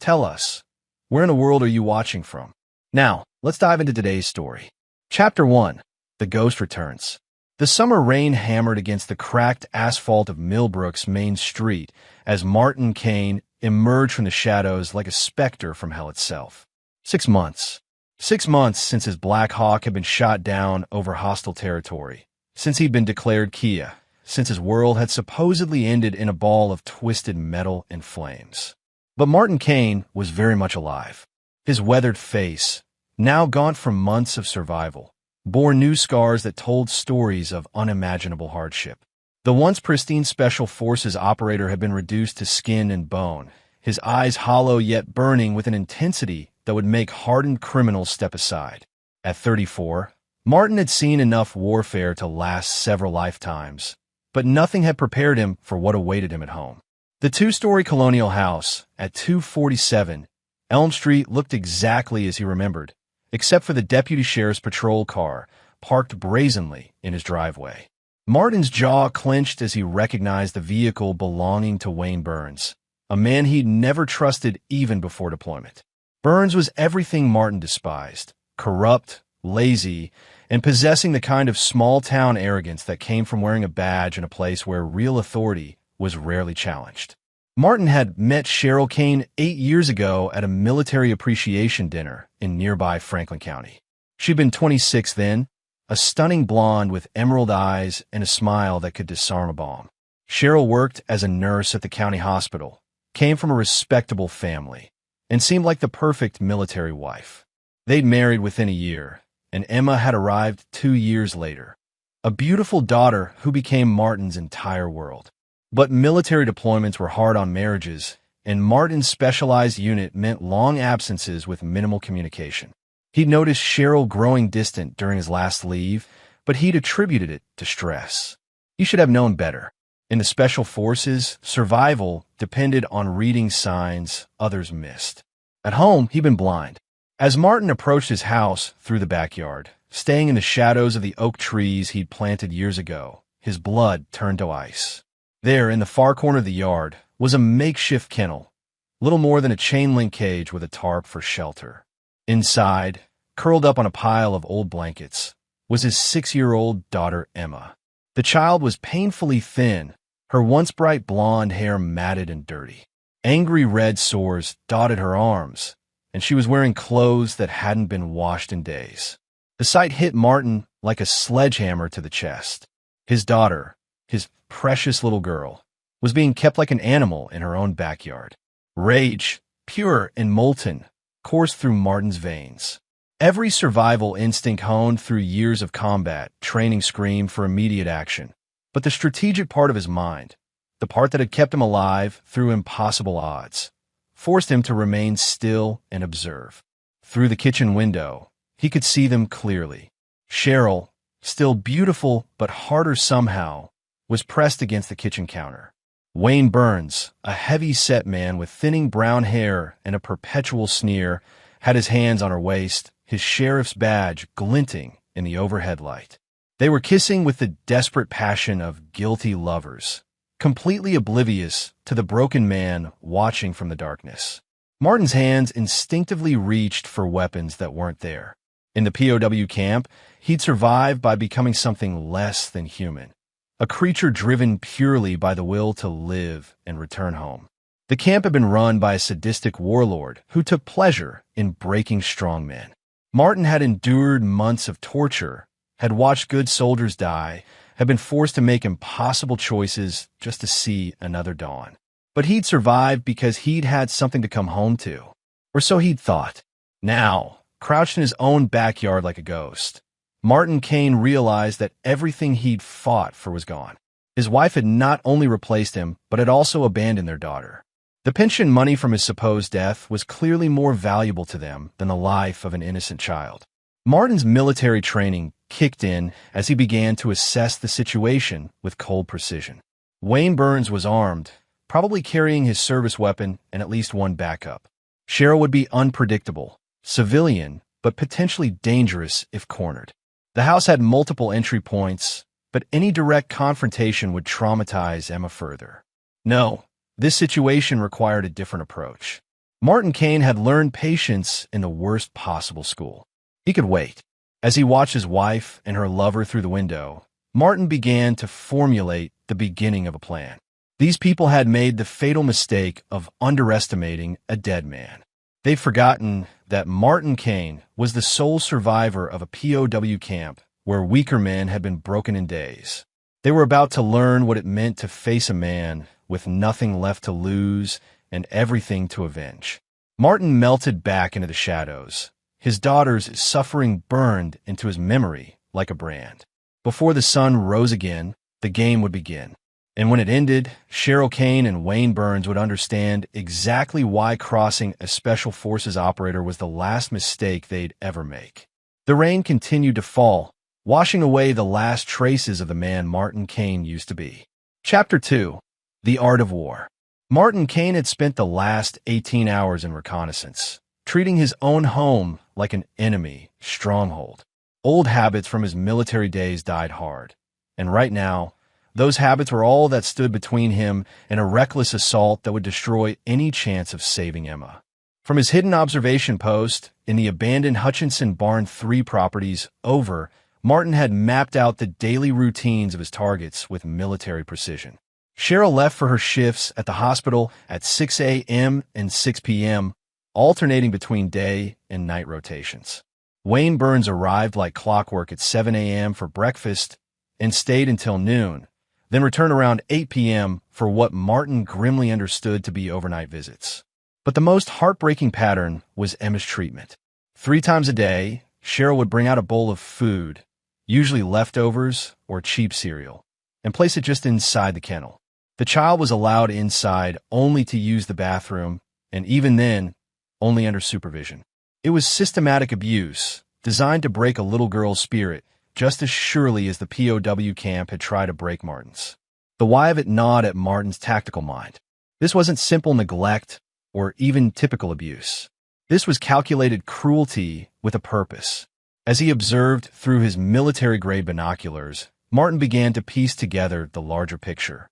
tell us, where in the world are you watching from? Now, let's dive into today's story. Chapter 1. The Ghost Returns. The summer rain hammered against the cracked asphalt of Millbrook's main street as Martin Kane emerged from the shadows like a specter from hell itself. 6 months. 6 months since his Black Hawk had been shot down over hostile territory. Since he'd been declared Kia. Since his world had supposedly ended in a ball of twisted metal and flames. But Martin Kane was very much alive. His weathered face, now gaunt from months of survival, bore new scars that told stories of unimaginable hardship. The once pristine Special Forces operator had been reduced to skin and bone, his eyes hollow yet burning with an intensity that would make hardened criminals step aside. At 34, Martin had seen enough warfare to last several lifetimes, but nothing had prepared him for what awaited him at home. The two-story colonial house at 247 Elm Street looked exactly as he remembered, except for the deputy sheriff's patrol car parked brazenly in his driveway. Martin's jaw clenched as he recognized the vehicle belonging to Wayne Burns, a man he'd never trusted even before deployment. Burns was everything Martin despised, corrupt, lazy, and possessing the kind of small-town arrogance that came from wearing a badge in a place where real authority was rarely challenged. Martin had met Cheryl Kane 8 years ago at a military appreciation dinner in nearby Franklin County. She'd been 26 then, a stunning blonde with emerald eyes and a smile that could disarm a bomb. Cheryl worked as a nurse at the county hospital, came from a respectable family, and seemed like the perfect military wife. They'd married within a year, and Emma had arrived 2 years later, a beautiful daughter who became Martin's entire world. But military deployments were hard on marriages, and Martin's specialized unit meant long absences with minimal communication. He'd noticed Cheryl growing distant during his last leave, but he'd attributed it to stress. He should have known better. In the Special Forces, survival depended on reading signs others missed. At home, he'd been blind. As Martin approached his house through the backyard, staying in the shadows of the oak trees he'd planted years ago, his blood turned to ice. There, in the far corner of the yard, was a makeshift kennel, little more than a chain-link cage with a tarp for shelter. Inside, curled up on a pile of old blankets, was his 6-year-old daughter Emma. The child was painfully thin, her once bright blonde hair matted and dirty. Angry red sores dotted her arms, and she was wearing clothes that hadn't been washed in days. The sight hit Martin like a sledgehammer to the chest. His daughter, his precious little girl, was being kept like an animal in her own backyard. Rage, pure and molten, coursed through Martin's veins. Every survival instinct honed through years of combat training screamed for immediate action. But the strategic part of his mind, the part that had kept him alive through impossible odds, forced him to remain still and observe. Through the kitchen window, he could see them clearly. Cheryl, still beautiful but harder somehow, was pressed against the kitchen counter. Wayne Burns, a heavy-set man with thinning brown hair and a perpetual sneer, had his hands on her waist, his sheriff's badge glinting in the overhead light. They were kissing with the desperate passion of guilty lovers, completely oblivious to the broken man watching from the darkness. Martin's hands instinctively reached for weapons that weren't there. In the POW camp, he'd survived by becoming something less than human. A creature driven purely by the will to live and return home. The camp had been run by a sadistic warlord who took pleasure in breaking strong men. Martin had endured months of torture, had watched good soldiers die, had been forced to make impossible choices just to see another dawn. But he'd survived because he'd had something to come home to. Or so he'd thought. Now, crouched in his own backyard like a ghost, Martin Kane realized that everything he'd fought for was gone. His wife had not only replaced him, but had also abandoned their daughter. The pension money from his supposed death was clearly more valuable to them than the life of an innocent child. Martin's military training kicked in as he began to assess the situation with cold precision. Wayne Burns was armed, probably carrying his service weapon and at least one backup. Cheryl would be unpredictable, civilian, but potentially dangerous if cornered. The house had multiple entry points, but any direct confrontation would traumatize Emma further. No, this situation required a different approach. Martin Kane had learned patience in the worst possible school. He could wait. As he watched his wife and her lover through the window, Martin began to formulate the beginning of a plan. These people had made the fatal mistake of underestimating a dead man. They'd forgotten that Martin Kane was the sole survivor of a POW camp where weaker men had been broken in days. They were about to learn what it meant to face a man with nothing left to lose and everything to avenge. Martin melted back into the shadows. His daughter's suffering burned into his memory like a brand. Before the sun rose again, the game would begin. And when it ended, Cheryl Kane and Wayne Burns would understand exactly why crossing a Special Forces operator was the last mistake they'd ever make. The rain continued to fall, washing away the last traces of the man Martin Kane used to be. Chapter 2. The Art of War. Martin Kane had spent the last 18 hours in reconnaissance, treating his own home like an enemy stronghold. Old habits from his military days died hard, and right now, those habits were all that stood between him and a reckless assault that would destroy any chance of saving Emma. From his hidden observation post in the abandoned Hutchinson Barn 3 properties over, Martin had mapped out the daily routines of his targets with military precision. Cheryl left for her shifts at the hospital at 6 a.m. and 6 p.m., alternating between day and night rotations. Wayne Burns arrived like clockwork at 7 a.m. for breakfast and stayed until noon, then returned around 8 p.m. for what Martin grimly understood to be overnight visits. But the most heartbreaking pattern was Emma's treatment. 3 times a day, Cheryl would bring out a bowl of food, usually leftovers or cheap cereal, and place it just inside the kennel. The child was allowed inside only to use the bathroom, and even then, only under supervision. It was systematic abuse, designed to break a little girl's spirit, just as surely as the POW camp had tried to break Martin's. The why of it gnawed at Martin's tactical mind. This wasn't simple neglect or even typical abuse. This was calculated cruelty with a purpose. As he observed through his military-grade binoculars, Martin began to piece together the larger picture.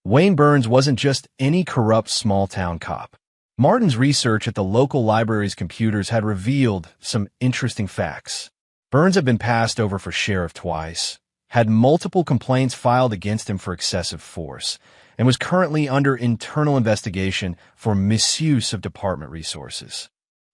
Wayne Burns wasn't just any corrupt small-town cop. Martin's research at the local library's computers had revealed some interesting facts. Burns had been passed over for sheriff twice, had multiple complaints filed against him for excessive force, and was currently under internal investigation for misuse of department resources.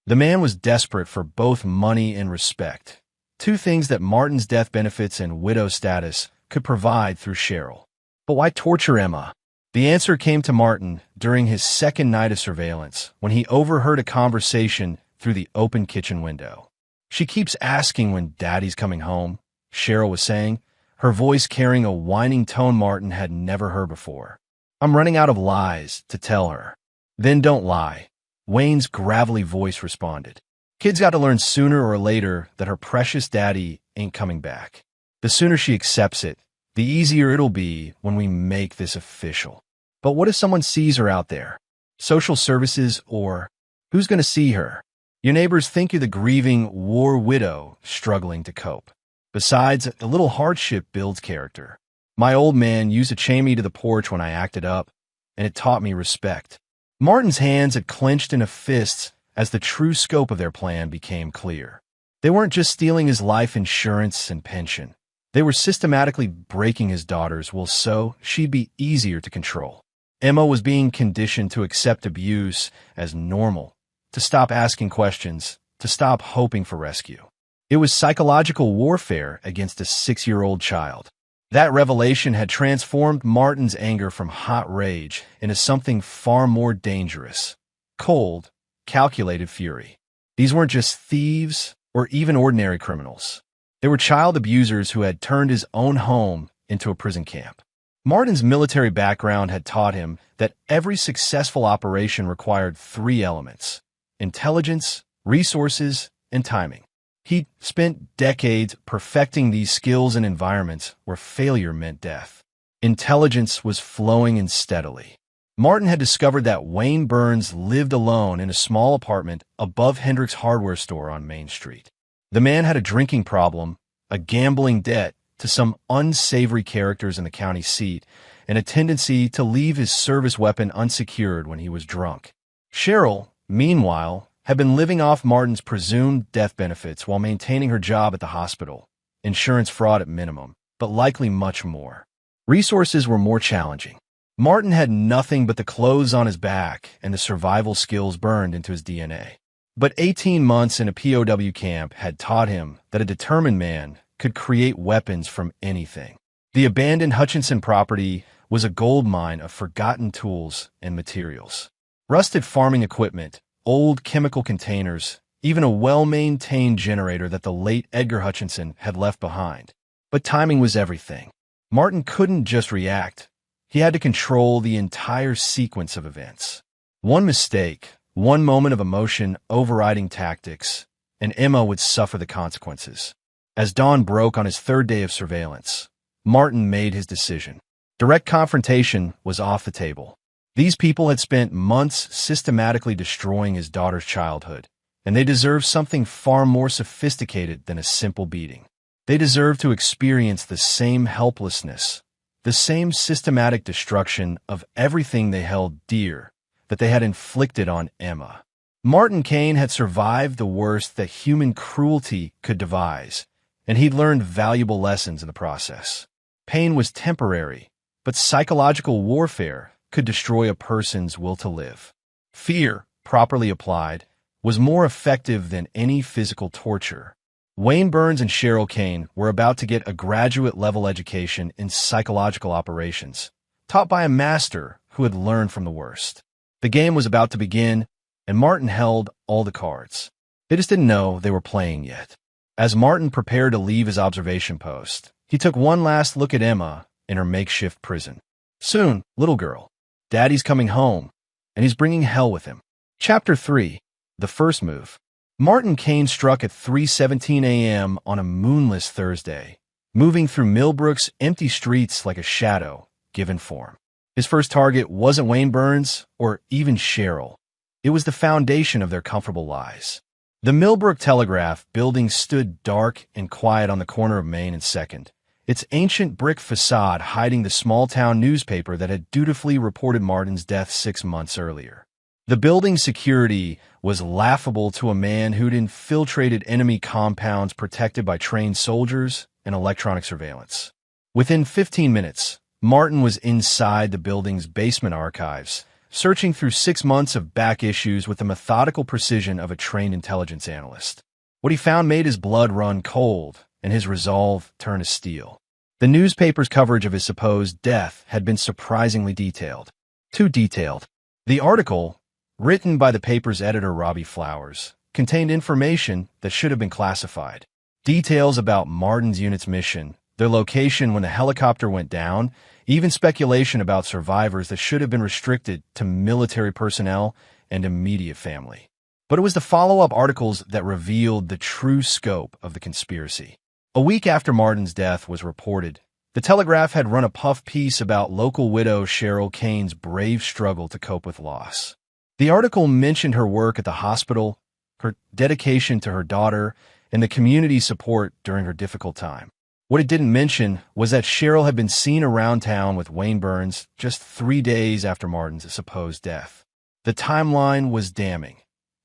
The man was desperate for both money and respect, 2 things that Martin's death benefits and widow status could provide through Cheryl. But why torture Emma? The answer came to Martin during his second night of surveillance when he overheard a conversation through the open kitchen window. "She keeps asking when Daddy's coming home," Cheryl was saying, her voice carrying a whining tone Martin had never heard before. "I'm running out of lies to tell her." "Then don't lie," Wayne's gravelly voice responded. "Kid's got to learn sooner or later that her precious daddy ain't coming back. The sooner she accepts it, the easier it'll be when we make this official." "But what if someone sees her out there? Social services or who's going to see her? Your neighbors think you're the grieving war widow struggling to cope. Besides, a little hardship builds character. My old man used to chain me to the porch when I acted up, and it taught me respect." Martin's hands had clenched into fists as the true scope of their plan became clear. They weren't just stealing his life insurance and pension. They were systematically breaking his daughter's will so she'd be easier to control. Emma was being conditioned to accept abuse as normal, to stop asking questions, to stop hoping for rescue. It was psychological warfare against a 6-year-old child. That revelation had transformed Martin's anger from hot rage into something far more dangerous: cold, calculated fury. These weren't just thieves or even ordinary criminals. They were child abusers who had turned his own home into a prison camp. Martin's military background had taught him that every successful operation required 3 elements: intelligence, resources, and timing. He'd spent decades perfecting these skills in environments where failure meant death. Intelligence was flowing in steadily. Martin had discovered that Wayne Burns lived alone in a small apartment above Hendrick's hardware store on Main Street. The man had a drinking problem, a gambling debt to some unsavory characters in the county seat, and a tendency to leave his service weapon unsecured when he was drunk. Cheryl, meanwhile, had been living off Martin's presumed death benefits while maintaining her job at the hospital. Insurance fraud at minimum, but likely much more. Resources were more challenging. Martin had nothing but the clothes on his back and the survival skills burned into his DNA. But 18 months in a POW camp had taught him that a determined man could create weapons from anything. The abandoned Hutchinson property was a goldmine of forgotten tools and materials. Rusted farming equipment, old chemical containers, even a well-maintained generator that the late Edgar Hutchinson had left behind. But timing was everything. Martin couldn't just react. He had to control the entire sequence of events. One mistake, one moment of emotion overriding tactics, and Emma would suffer the consequences. As dawn broke on his third day of surveillance, Martin made his decision. Direct confrontation was off the table. These people had spent months systematically destroying his daughter's childhood, and they deserved something far more sophisticated than a simple beating. They deserved to experience the same helplessness, the same systematic destruction of everything they held dear that they had inflicted on Emma. Martin Kane had survived the worst that human cruelty could devise, and he'd learned valuable lessons in the process. Pain was temporary, but psychological warfare could destroy a person's will to live. Fear, properly applied, was more effective than any physical torture. Wayne Burns and Cheryl Kane were about to get a graduate-level education in psychological operations, taught by a master who had learned from the worst. The game was about to begin, and Martin held all the cards. They just didn't know they were playing yet. As Martin prepared to leave his observation post, he took one last look at Emma in her makeshift prison. Soon, little girl, Daddy's coming home, and he's bringing hell with him. Chapter 3. The First Move. Martin Kane struck at 3:17 a.m. on a moonless Thursday, moving through Millbrook's empty streets like a shadow, given form. His first target wasn't Wayne Burns or even Cheryl. It was the foundation of their comfortable lives. The Millbrook Telegraph building stood dark and quiet on the corner of Main and 2nd, its ancient brick facade hiding the small-town newspaper that had dutifully reported Martin's death 6 months earlier. The building's security was laughable to a man who'd infiltrated enemy compounds protected by trained soldiers and electronic surveillance. Within 15 minutes, Martin was inside the building's basement archives, searching through 6 months of back issues with the methodical precision of a trained intelligence analyst. What he found made his blood run cold and his resolve turn to steel. The newspaper's coverage of his supposed death had been surprisingly detailed. Too detailed. The article, written by the paper's editor Robbie Flowers, contained information that should have been classified. Details about Martin's unit's mission, their location when the helicopter went down, even speculation about survivors that should have been restricted to military personnel and immediate family. But it was the follow-up articles that revealed the true scope of the conspiracy. A week after Martin's death was reported, the Telegraph had run a puff piece about local widow Cheryl Kane's brave struggle to cope with loss. The article mentioned her work at the hospital, her dedication to her daughter, and the community support during her difficult time. What it didn't mention was that Cheryl had been seen around town with Wayne Burns just 3 days after Martin's supposed death. The timeline was damning.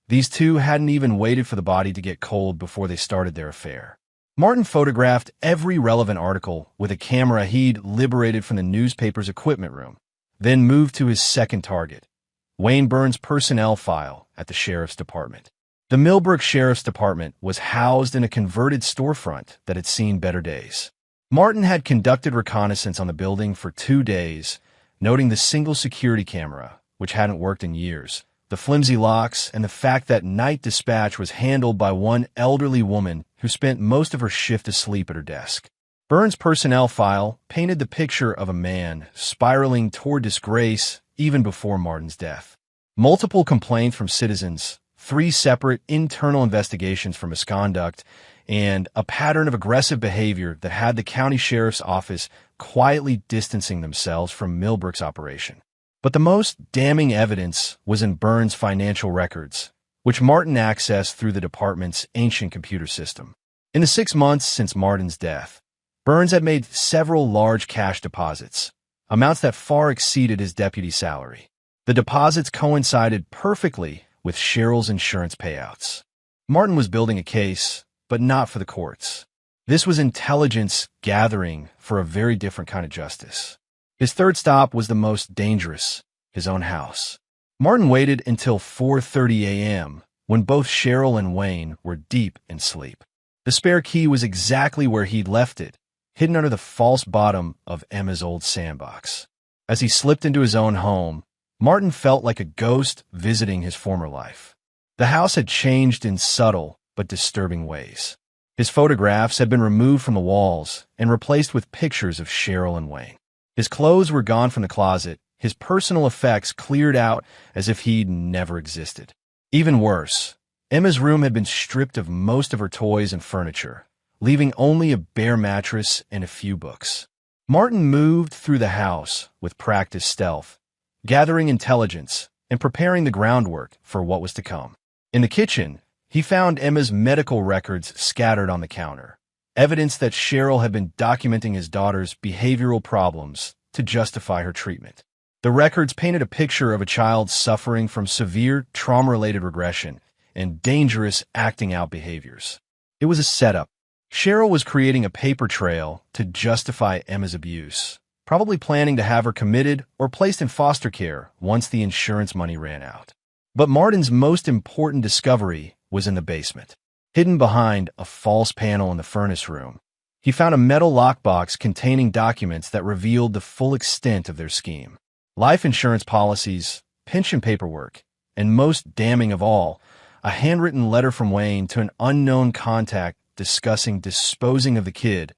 These two hadn't even waited for the body to get cold before they started their affair. Martin photographed every relevant article with a camera he'd liberated from the newspaper's equipment room, then moved to his second target, Wayne Burns' personnel file at the Sheriff's Department. The Millbrook Sheriff's Department was housed in a converted storefront that had seen better days. Martin had conducted reconnaissance on the building for 2 days, noting the single security camera, which hadn't worked in years, the flimsy locks, and the fact that night dispatch was handled by one elderly woman who spent most of her shift asleep at her desk. Burns' personnel file painted the picture of a man spiraling toward disgrace even before Martin's death. Multiple complaints from citizens, 3 separate internal investigations for misconduct, and a pattern of aggressive behavior that had the county sheriff's office quietly distancing themselves from Millbrook's operation. But the most damning evidence was in Burns' financial records, which Martin accessed through the department's ancient computer system. In the 6 months since Martin's death, Burns had made several large cash deposits, amounts that far exceeded his deputy salary. The deposits coincided perfectly with Cheryl's insurance payouts. Martin was building a case, but not for the courts. This was intelligence gathering for a very different kind of justice. His third stop was the most dangerous, his own house. Martin waited until 4:30 a.m., when both Cheryl and Wayne were deep in sleep. The spare key was exactly where he'd left it, hidden under the false bottom of Emma's old sandbox. As he slipped into his own home, Martin felt like a ghost visiting his former life. The house had changed in subtle but disturbing ways. His photographs had been removed from the walls and replaced with pictures of Cheryl and Wayne. His clothes were gone from the closet, his personal effects cleared out as if he'd never existed. Even worse, Emma's room had been stripped of most of her toys and furniture, leaving only a bare mattress and a few books. Martin moved through the house with practiced stealth, gathering intelligence and preparing the groundwork for what was to come. In the kitchen, he found Emma's medical records scattered on the counter, evidence that Cheryl had been documenting his daughter's behavioral problems to justify her treatment. The records painted a picture of a child suffering from severe trauma-related regression and dangerous acting out behaviors. It was a setup. Cheryl was creating a paper trail to justify Emma's abuse, probably planning to have her committed or placed in foster care once the insurance money ran out. But Martin's most important discovery was in the basement. Hidden behind a false panel in the furnace room, he found a metal lockbox containing documents that revealed the full extent of their scheme. Life insurance policies, pension paperwork, and most damning of all, a handwritten letter from Wayne to an unknown contact discussing disposing of the kid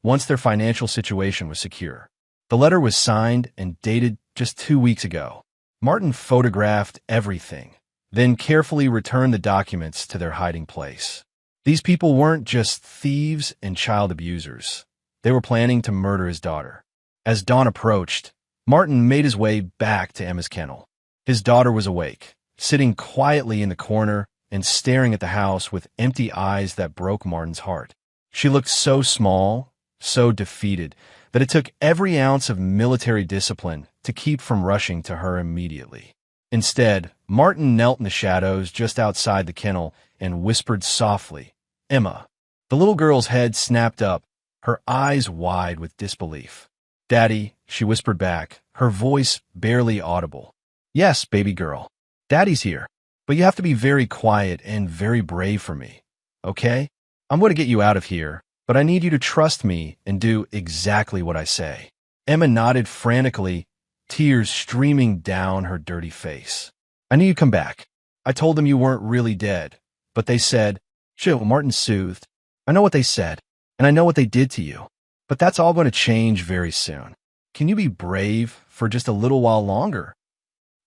once their financial situation was secure. The letter was signed and dated just 2 weeks ago. Martin photographed everything, then carefully returned the documents to their hiding place. These people weren't just thieves and child abusers. They were planning to murder his daughter. As dawn approached, Martin made his way back to Emma's kennel. His daughter was awake, sitting quietly in the corner and staring at the house with empty eyes that broke Martin's heart. She looked so small, so defeated, that it took every ounce of military discipline to keep from rushing to her immediately. Instead, Martin knelt in the shadows just outside the kennel and whispered softly, "Emma." The little girl's head snapped up, her eyes wide with disbelief. "Daddy," she whispered back, her voice barely audible. "Yes, baby girl. Daddy's here. But you have to be very quiet and very brave for me, okay? I'm going to get you out of here, but I need you to trust me and do exactly what I say." Emma nodded frantically, tears streaming down her dirty face. "I knew you'd come back. I told them you weren't really dead, but they said," Chill, Martin soothed. "I know what they said, and I know what they did to you, but that's all going to change very soon. Can you be brave for just a little while longer?"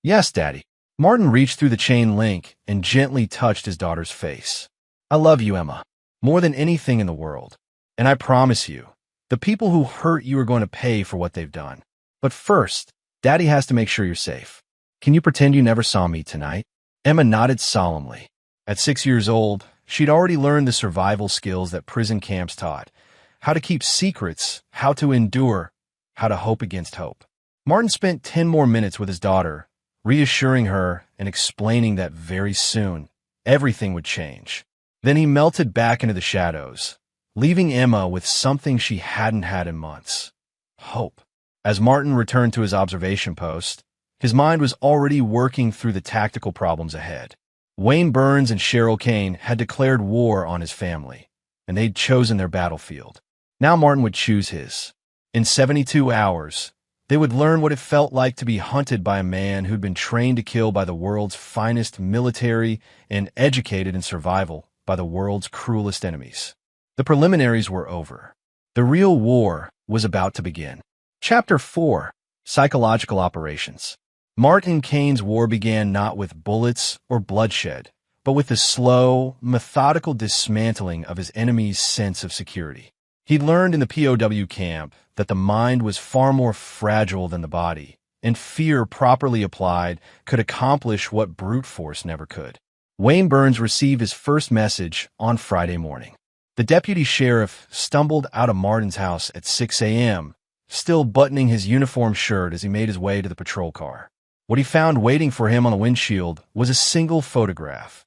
"Yes, Daddy." Martin reached through the chain link and gently touched his daughter's face. "I love you, Emma, more than anything in the world. And I promise you, the people who hurt you are going to pay for what they've done. But first, Daddy has to make sure you're safe. Can you pretend you never saw me tonight?" Emma nodded solemnly. At 6 years old, she'd already learned the survival skills that prison camps taught: how to keep secrets, how to endure, how to hope against hope. Martin spent 10 more minutes with his daughter, reassuring her and explaining that very soon, everything would change. Then he melted back into the shadows, leaving Emma with something she hadn't had in months: hope. As Martin returned to his observation post, his mind was already working through the tactical problems ahead. Wayne Burns and Cheryl Kane had declared war on his family, and they'd chosen their battlefield. Now Martin would choose his. In 72 hours, they would learn what it felt like to be hunted by a man who'd been trained to kill by the world's finest military and educated in survival by the world's cruelest enemies. The preliminaries were over. The real war was about to begin. Chapter 4: Psychological Operations. Martin Kane's war began not with bullets or bloodshed, but with the slow, methodical dismantling of his enemy's sense of security. He'd learned in the POW camp that the mind was far more fragile than the body, and fear properly applied could accomplish what brute force never could. Wayne Burns received his first message on Friday morning. The deputy sheriff stumbled out of Martin's house at 6 a.m., still buttoning his uniform shirt as he made his way to the patrol car. What he found waiting for him on the windshield was a single photograph.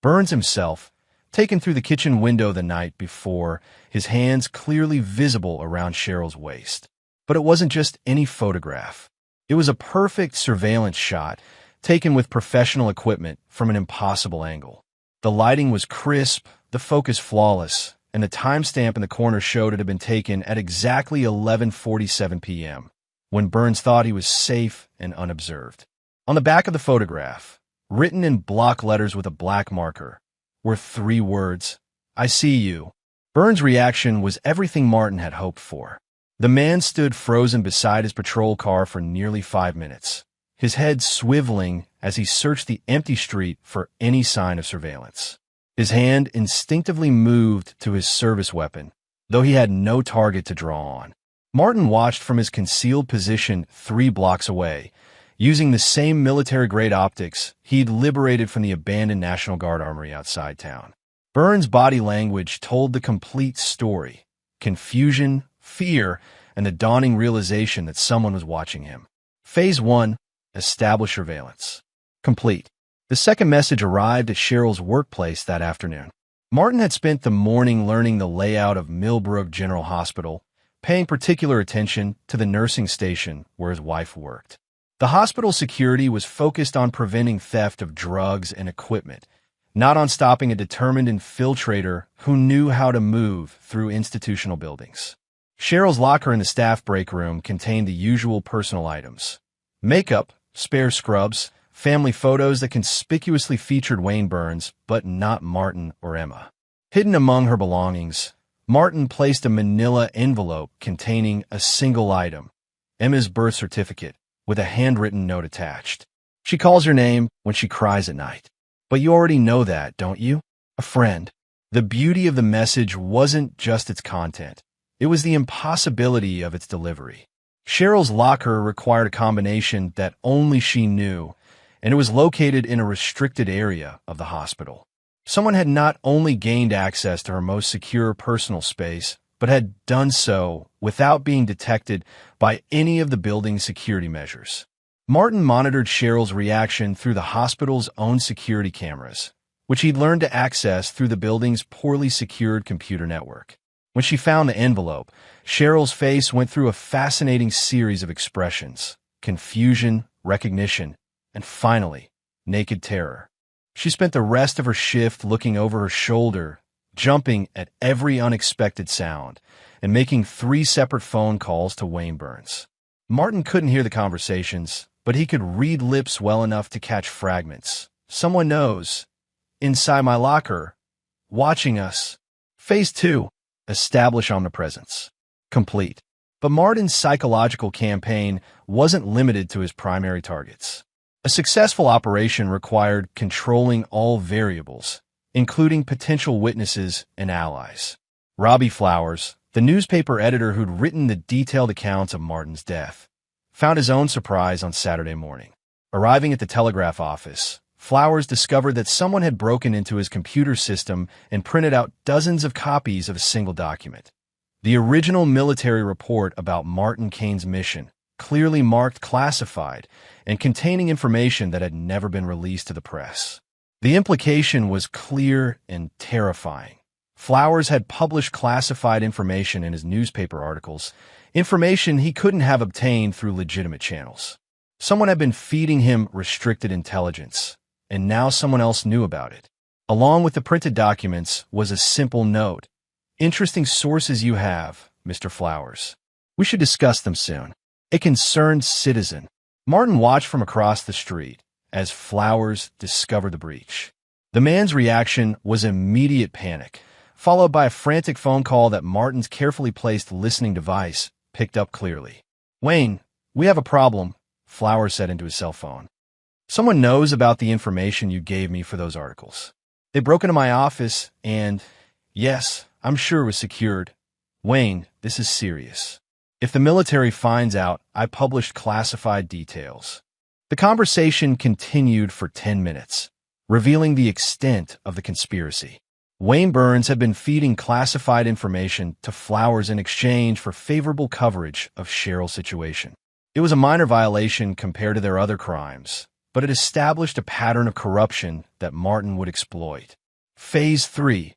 Burns himself, taken through the kitchen window the night before, his hands clearly visible around Cheryl's waist. But it wasn't just any photograph. It was a perfect surveillance shot, taken with professional equipment from an impossible angle. The lighting was crisp, the focus flawless, and the timestamp in the corner showed it had been taken at exactly 11:47 p.m., when Burns thought he was safe and unobserved. On the back of the photograph, written in block letters with a black marker, were 3 words, "I see you." Burns' reaction was everything Martin had hoped for. The man stood frozen beside his patrol car for nearly 5 minutes, his head swiveling as he searched the empty street for any sign of surveillance. His hand instinctively moved to his service weapon, though he had no target to draw on. Martin watched from his concealed position 3 blocks away, using the same military-grade optics he'd liberated from the abandoned National Guard armory outside town. Burns' body language told the complete story: confusion, fear, and the dawning realization that someone was watching him. Phase 1, establish surveillance. Complete. The second message arrived at Cheryl's workplace that afternoon. Martin had spent the morning learning the layout of Millbrook General Hospital, paying particular attention to the nursing station where his wife worked. The hospital security was focused on preventing theft of drugs and equipment, not on stopping a determined infiltrator who knew how to move through institutional buildings. Cheryl's locker in the staff break room contained the usual personal items: makeup, spare scrubs, family photos that conspicuously featured Wayne Burns, but not Martin or Emma. Hidden among her belongings, Martin placed a manila envelope containing a single item: Emma's birth certificate, with a handwritten note attached. "She calls your name when she cries at night. But you already know that, don't you? A friend." The beauty of the message wasn't just its content. It was the impossibility of its delivery. Cheryl's locker required a combination that only she knew, and it was located in a restricted area of the hospital. Someone had not only gained access to her most secure personal space, but had done so without being detected by any of the building's security measures. Martin monitored Cheryl's reaction through the hospital's own security cameras, which he'd learned to access through the building's poorly secured computer network. When she found the envelope, Cheryl's face went through a fascinating series of expressions: confusion, recognition, and finally, naked terror. She spent the rest of her shift looking over her shoulder, jumping at every unexpected sound, and making 3 separate phone calls to Wayne Burns. Martin couldn't hear the conversations, but he could read lips well enough to catch fragments. "Someone knows. Inside my locker. Watching us." Phase 2. Establish omnipresence. Complete. But Martin's psychological campaign wasn't limited to his primary targets. A successful operation required controlling all variables, including potential witnesses and allies. Robbie Flowers, the newspaper editor who'd written the detailed accounts of Martin's death, found his own surprise on Saturday morning. Arriving at the telegraph office, Flowers discovered that someone had broken into his computer system and printed out dozens of copies of a single document. The original military report about Martin Kane's mission, clearly marked classified and containing information that had never been released to the press. The implication was clear and terrifying. Flowers had published classified information in his newspaper articles, information he couldn't have obtained through legitimate channels. Someone had been feeding him restricted intelligence, and now someone else knew about it. Along with the printed documents was a simple note: "Interesting sources you have, Mr. Flowers. We should discuss them soon. A concerned citizen." Martin watched from across the street as Flowers discovered the breach. The man's reaction was immediate panic, followed by a frantic phone call that Martin's carefully placed listening device picked up clearly. "Wayne, we have a problem," Flowers said into his cell phone. "Someone knows about the information you gave me for those articles. They broke into my office and, yes, I'm sure it was secured. Wayne, this is serious. If the military finds out I published classified details." The conversation continued for 10 minutes, revealing the extent of the conspiracy. Wayne Burns had been feeding classified information to Flowers in exchange for favorable coverage of Cheryl's situation. It was a minor violation compared to their other crimes, but it established a pattern of corruption that Martin would exploit. Phase 3.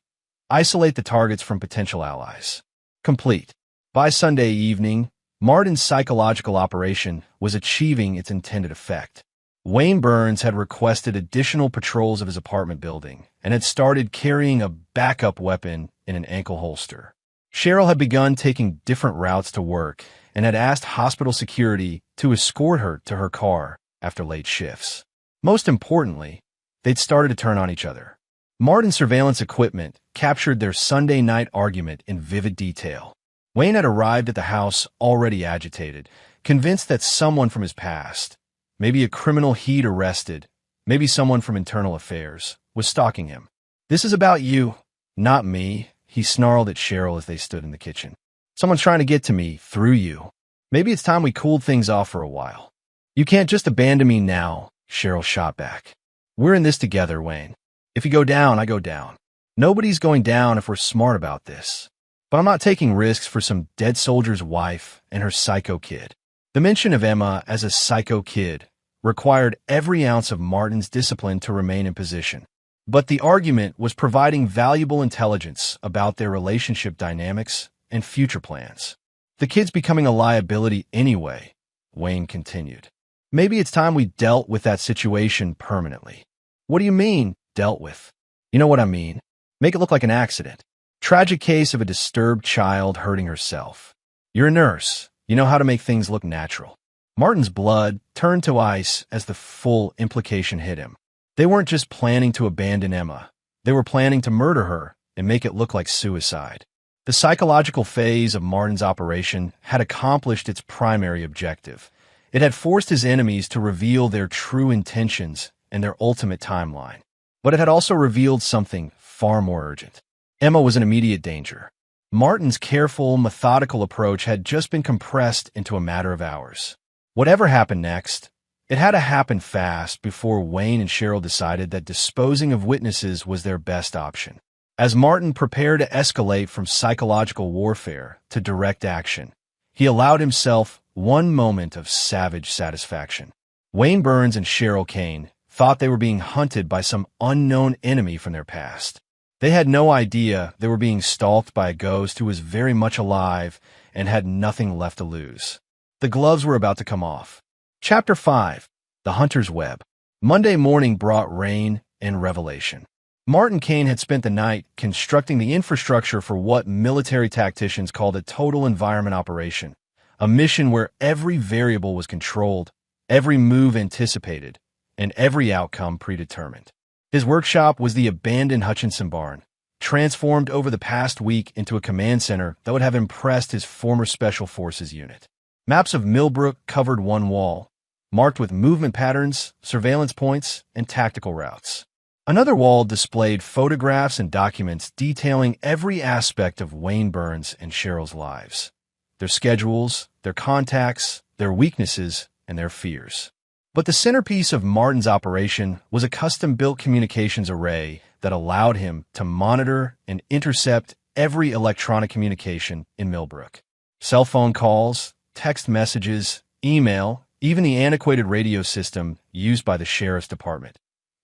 Isolate the targets from potential allies. Complete. By Sunday evening, Martin's psychological operation was achieving its intended effect. Wayne Burns had requested additional patrols of his apartment building and had started carrying a backup weapon in an ankle holster. Cheryl had begun taking different routes to work and had asked hospital security to escort her to her car after late shifts. Most importantly, they'd started to turn on each other. Martin's surveillance equipment captured their Sunday night argument in vivid detail. Wayne had arrived at the house already agitated, convinced that someone from his past, maybe a criminal he'd arrested, maybe someone from internal affairs, was stalking him. "This is about you, not me," he snarled at Cheryl as they stood in the kitchen. "Someone's trying to get to me through you. Maybe it's time we cooled things off for a while." "You can't just abandon me now," Cheryl shot back. "We're in this together, Wayne. If you go down, I go down. Nobody's going down if we're smart about this. But I'm not taking risks for some dead soldier's wife and her psycho kid." The mention of Emma as a psycho kid required every ounce of Martin's discipline to remain in position. But the argument was providing valuable intelligence about their relationship dynamics and future plans. "The kid's becoming a liability anyway," Wayne continued. "Maybe it's time we dealt with that situation permanently." "What do you mean, dealt with?" "You know what I mean. Make it look like an accident. Tragic case of a disturbed child hurting herself. You're a nurse. You know how to make things look natural." Martin's blood turned to ice as the full implication hit him. They weren't just planning to abandon Emma. They were planning to murder her and make it look like suicide. The psychological phase of Martin's operation had accomplished its primary objective. It had forced his enemies to reveal their true intentions and their ultimate timeline. But it had also revealed something far more urgent. Emma was in immediate danger. Martin's careful, methodical approach had just been compressed into a matter of hours. Whatever happened next, it had to happen fast before Wayne and Cheryl decided that disposing of witnesses was their best option. As Martin prepared to escalate from psychological warfare to direct action, he allowed himself one moment of savage satisfaction. Wayne Burns and Cheryl Kane thought they were being hunted by some unknown enemy from their past. They had no idea they were being stalked by a ghost who was very much alive and had nothing left to lose. The gloves were about to come off. Chapter 5. The Hunter's Web. Monday morning brought rain and revelation. Martin Kane had spent the night constructing the infrastructure for what military tacticians called a total environment operation, a mission where every variable was controlled, every move anticipated, and every outcome predetermined. His workshop was the abandoned Hutchinson barn, transformed over the past week into a command center that would have impressed his former Special Forces unit. Maps of Millbrook covered one wall, marked with movement patterns, surveillance points, and tactical routes. Another wall displayed photographs and documents detailing every aspect of Wayne Burns and Cheryl's lives, their schedules, their contacts, their weaknesses, and their fears. But the centerpiece of Martin's operation was a custom-built communications array that allowed him to monitor and intercept every electronic communication in Millbrook. Cell phone calls, text messages, email, even the antiquated radio system used by the sheriff's department.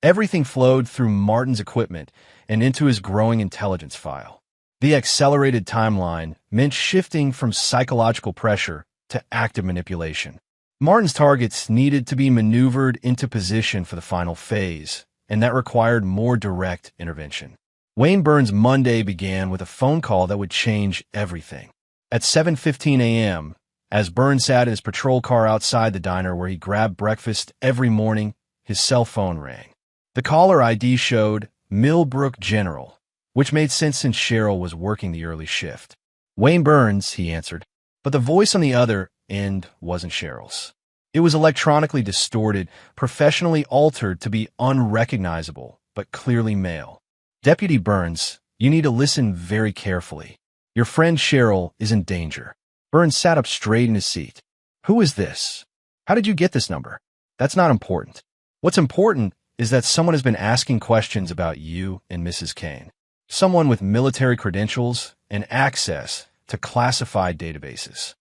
Everything flowed through Martin's equipment and into his growing intelligence file. The accelerated timeline meant shifting from psychological pressure to active manipulation. Martin's targets needed to be maneuvered into position for the final phase, and that required more direct intervention. Wayne Burns' Monday began with a phone call that would change everything. At 7:15 a.m., as Burns sat in his patrol car outside the diner where he grabbed breakfast every morning, his cell phone rang. The caller ID showed Millbrook General, which made sense since Cheryl was working the early shift. "Wayne Burns," he answered, but the voice on the other end wasn't Cheryl's. It was electronically distorted, professionally altered to be unrecognizable, but clearly male. "Deputy Burns, you need to listen very carefully. Your friend Cheryl is in danger." Burns sat up straight in his seat. "Who is this? How did you get this number?" "That's not important. What's important is that someone has been asking questions about you and Mrs. Kane. Someone with military credentials and access to classified databases."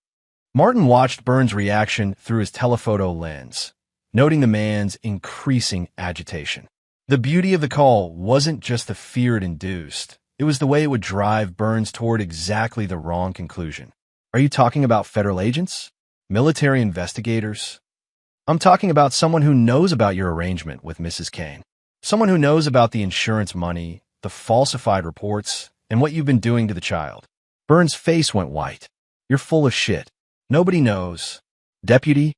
Martin watched Burns' reaction through his telephoto lens, noting the man's increasing agitation. The beauty of the call wasn't just the fear it induced. It was the way it would drive Burns toward exactly the wrong conclusion. Are you talking about federal agents? Military investigators? I'm talking about someone who knows about your arrangement with Mrs. Kane. Someone who knows about the insurance money, the falsified reports, and what you've been doing to the child. Burns' face went white. You're full of shit. Nobody knows. Deputy,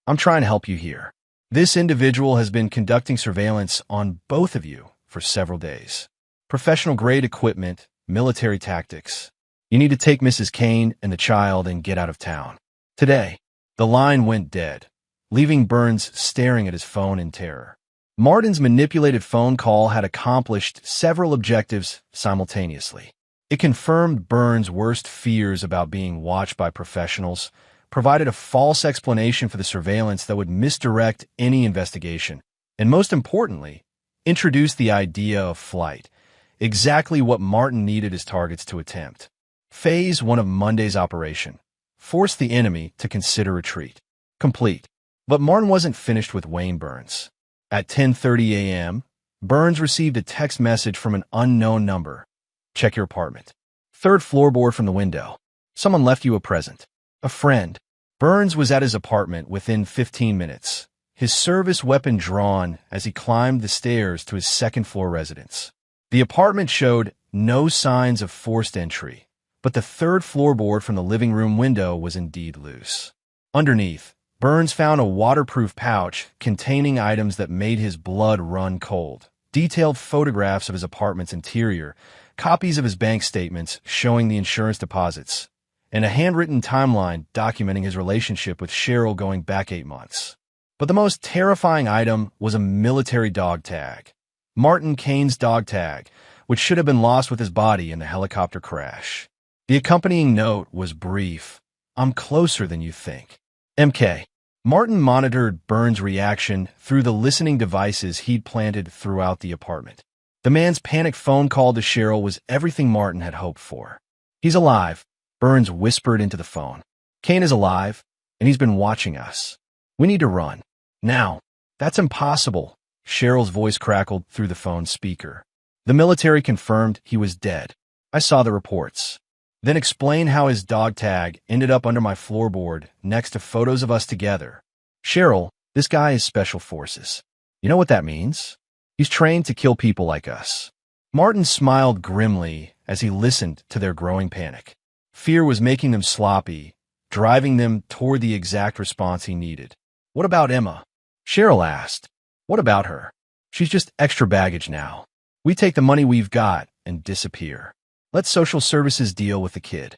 I'm trying to help you here. This individual has been conducting surveillance on both of you for several days. Professional-grade equipment, military tactics. You need to take Mrs. Kane and the child and get out of town. Today, the line went dead, leaving Burns staring at his phone in terror. Martin's manipulated phone call had accomplished several objectives simultaneously. It confirmed Burns' worst fears about being watched by professionals, provided a false explanation for the surveillance that would misdirect any investigation, and most importantly, introduced the idea of flight, exactly what Martin needed his targets to attempt. Phase 1 of Monday's operation: force the enemy to consider retreat. Complete. But Martin wasn't finished with Wayne Burns. At 10:30 a.m., Burns received a text message from an unknown number. Check your apartment. Third floorboard from the window. Someone left you a present. A friend. Burns was at his apartment within 15 minutes, his service weapon drawn as he climbed the stairs to his second-floor residence. The apartment showed no signs of forced entry, but the third floorboard from the living room window was indeed loose. Underneath, Burns found a waterproof pouch containing items that made his blood run cold. Detailed photographs of his apartment's interior, copies of his bank statements showing the insurance deposits, and a handwritten timeline documenting his relationship with Cheryl going back 8 months. But the most terrifying item was a military dog tag. Martin Kane's dog tag, which should have been lost with his body in the helicopter crash. The accompanying note was brief. I'm closer than you think. MK. Martin monitored Burns' reaction through the listening devices he'd planted throughout the apartment. The man's panicked phone call to Cheryl was everything Martin had hoped for. He's alive, Burns whispered into the phone. Kane is alive, and he's been watching us. We need to run. Now. That's impossible, Cheryl's voice crackled through the phone speaker. The military confirmed he was dead. I saw the reports. Then explain how his dog tag ended up under my floorboard next to photos of us together. Cheryl, this guy is Special Forces. You know what that means? He's trained to kill people like us. Martin smiled grimly as he listened to their growing panic. Fear was making them sloppy, driving them toward the exact response he needed. What about Emma? Cheryl asked. What about her? She's just extra baggage now. We take the money we've got and disappear. Let social services deal with the kid.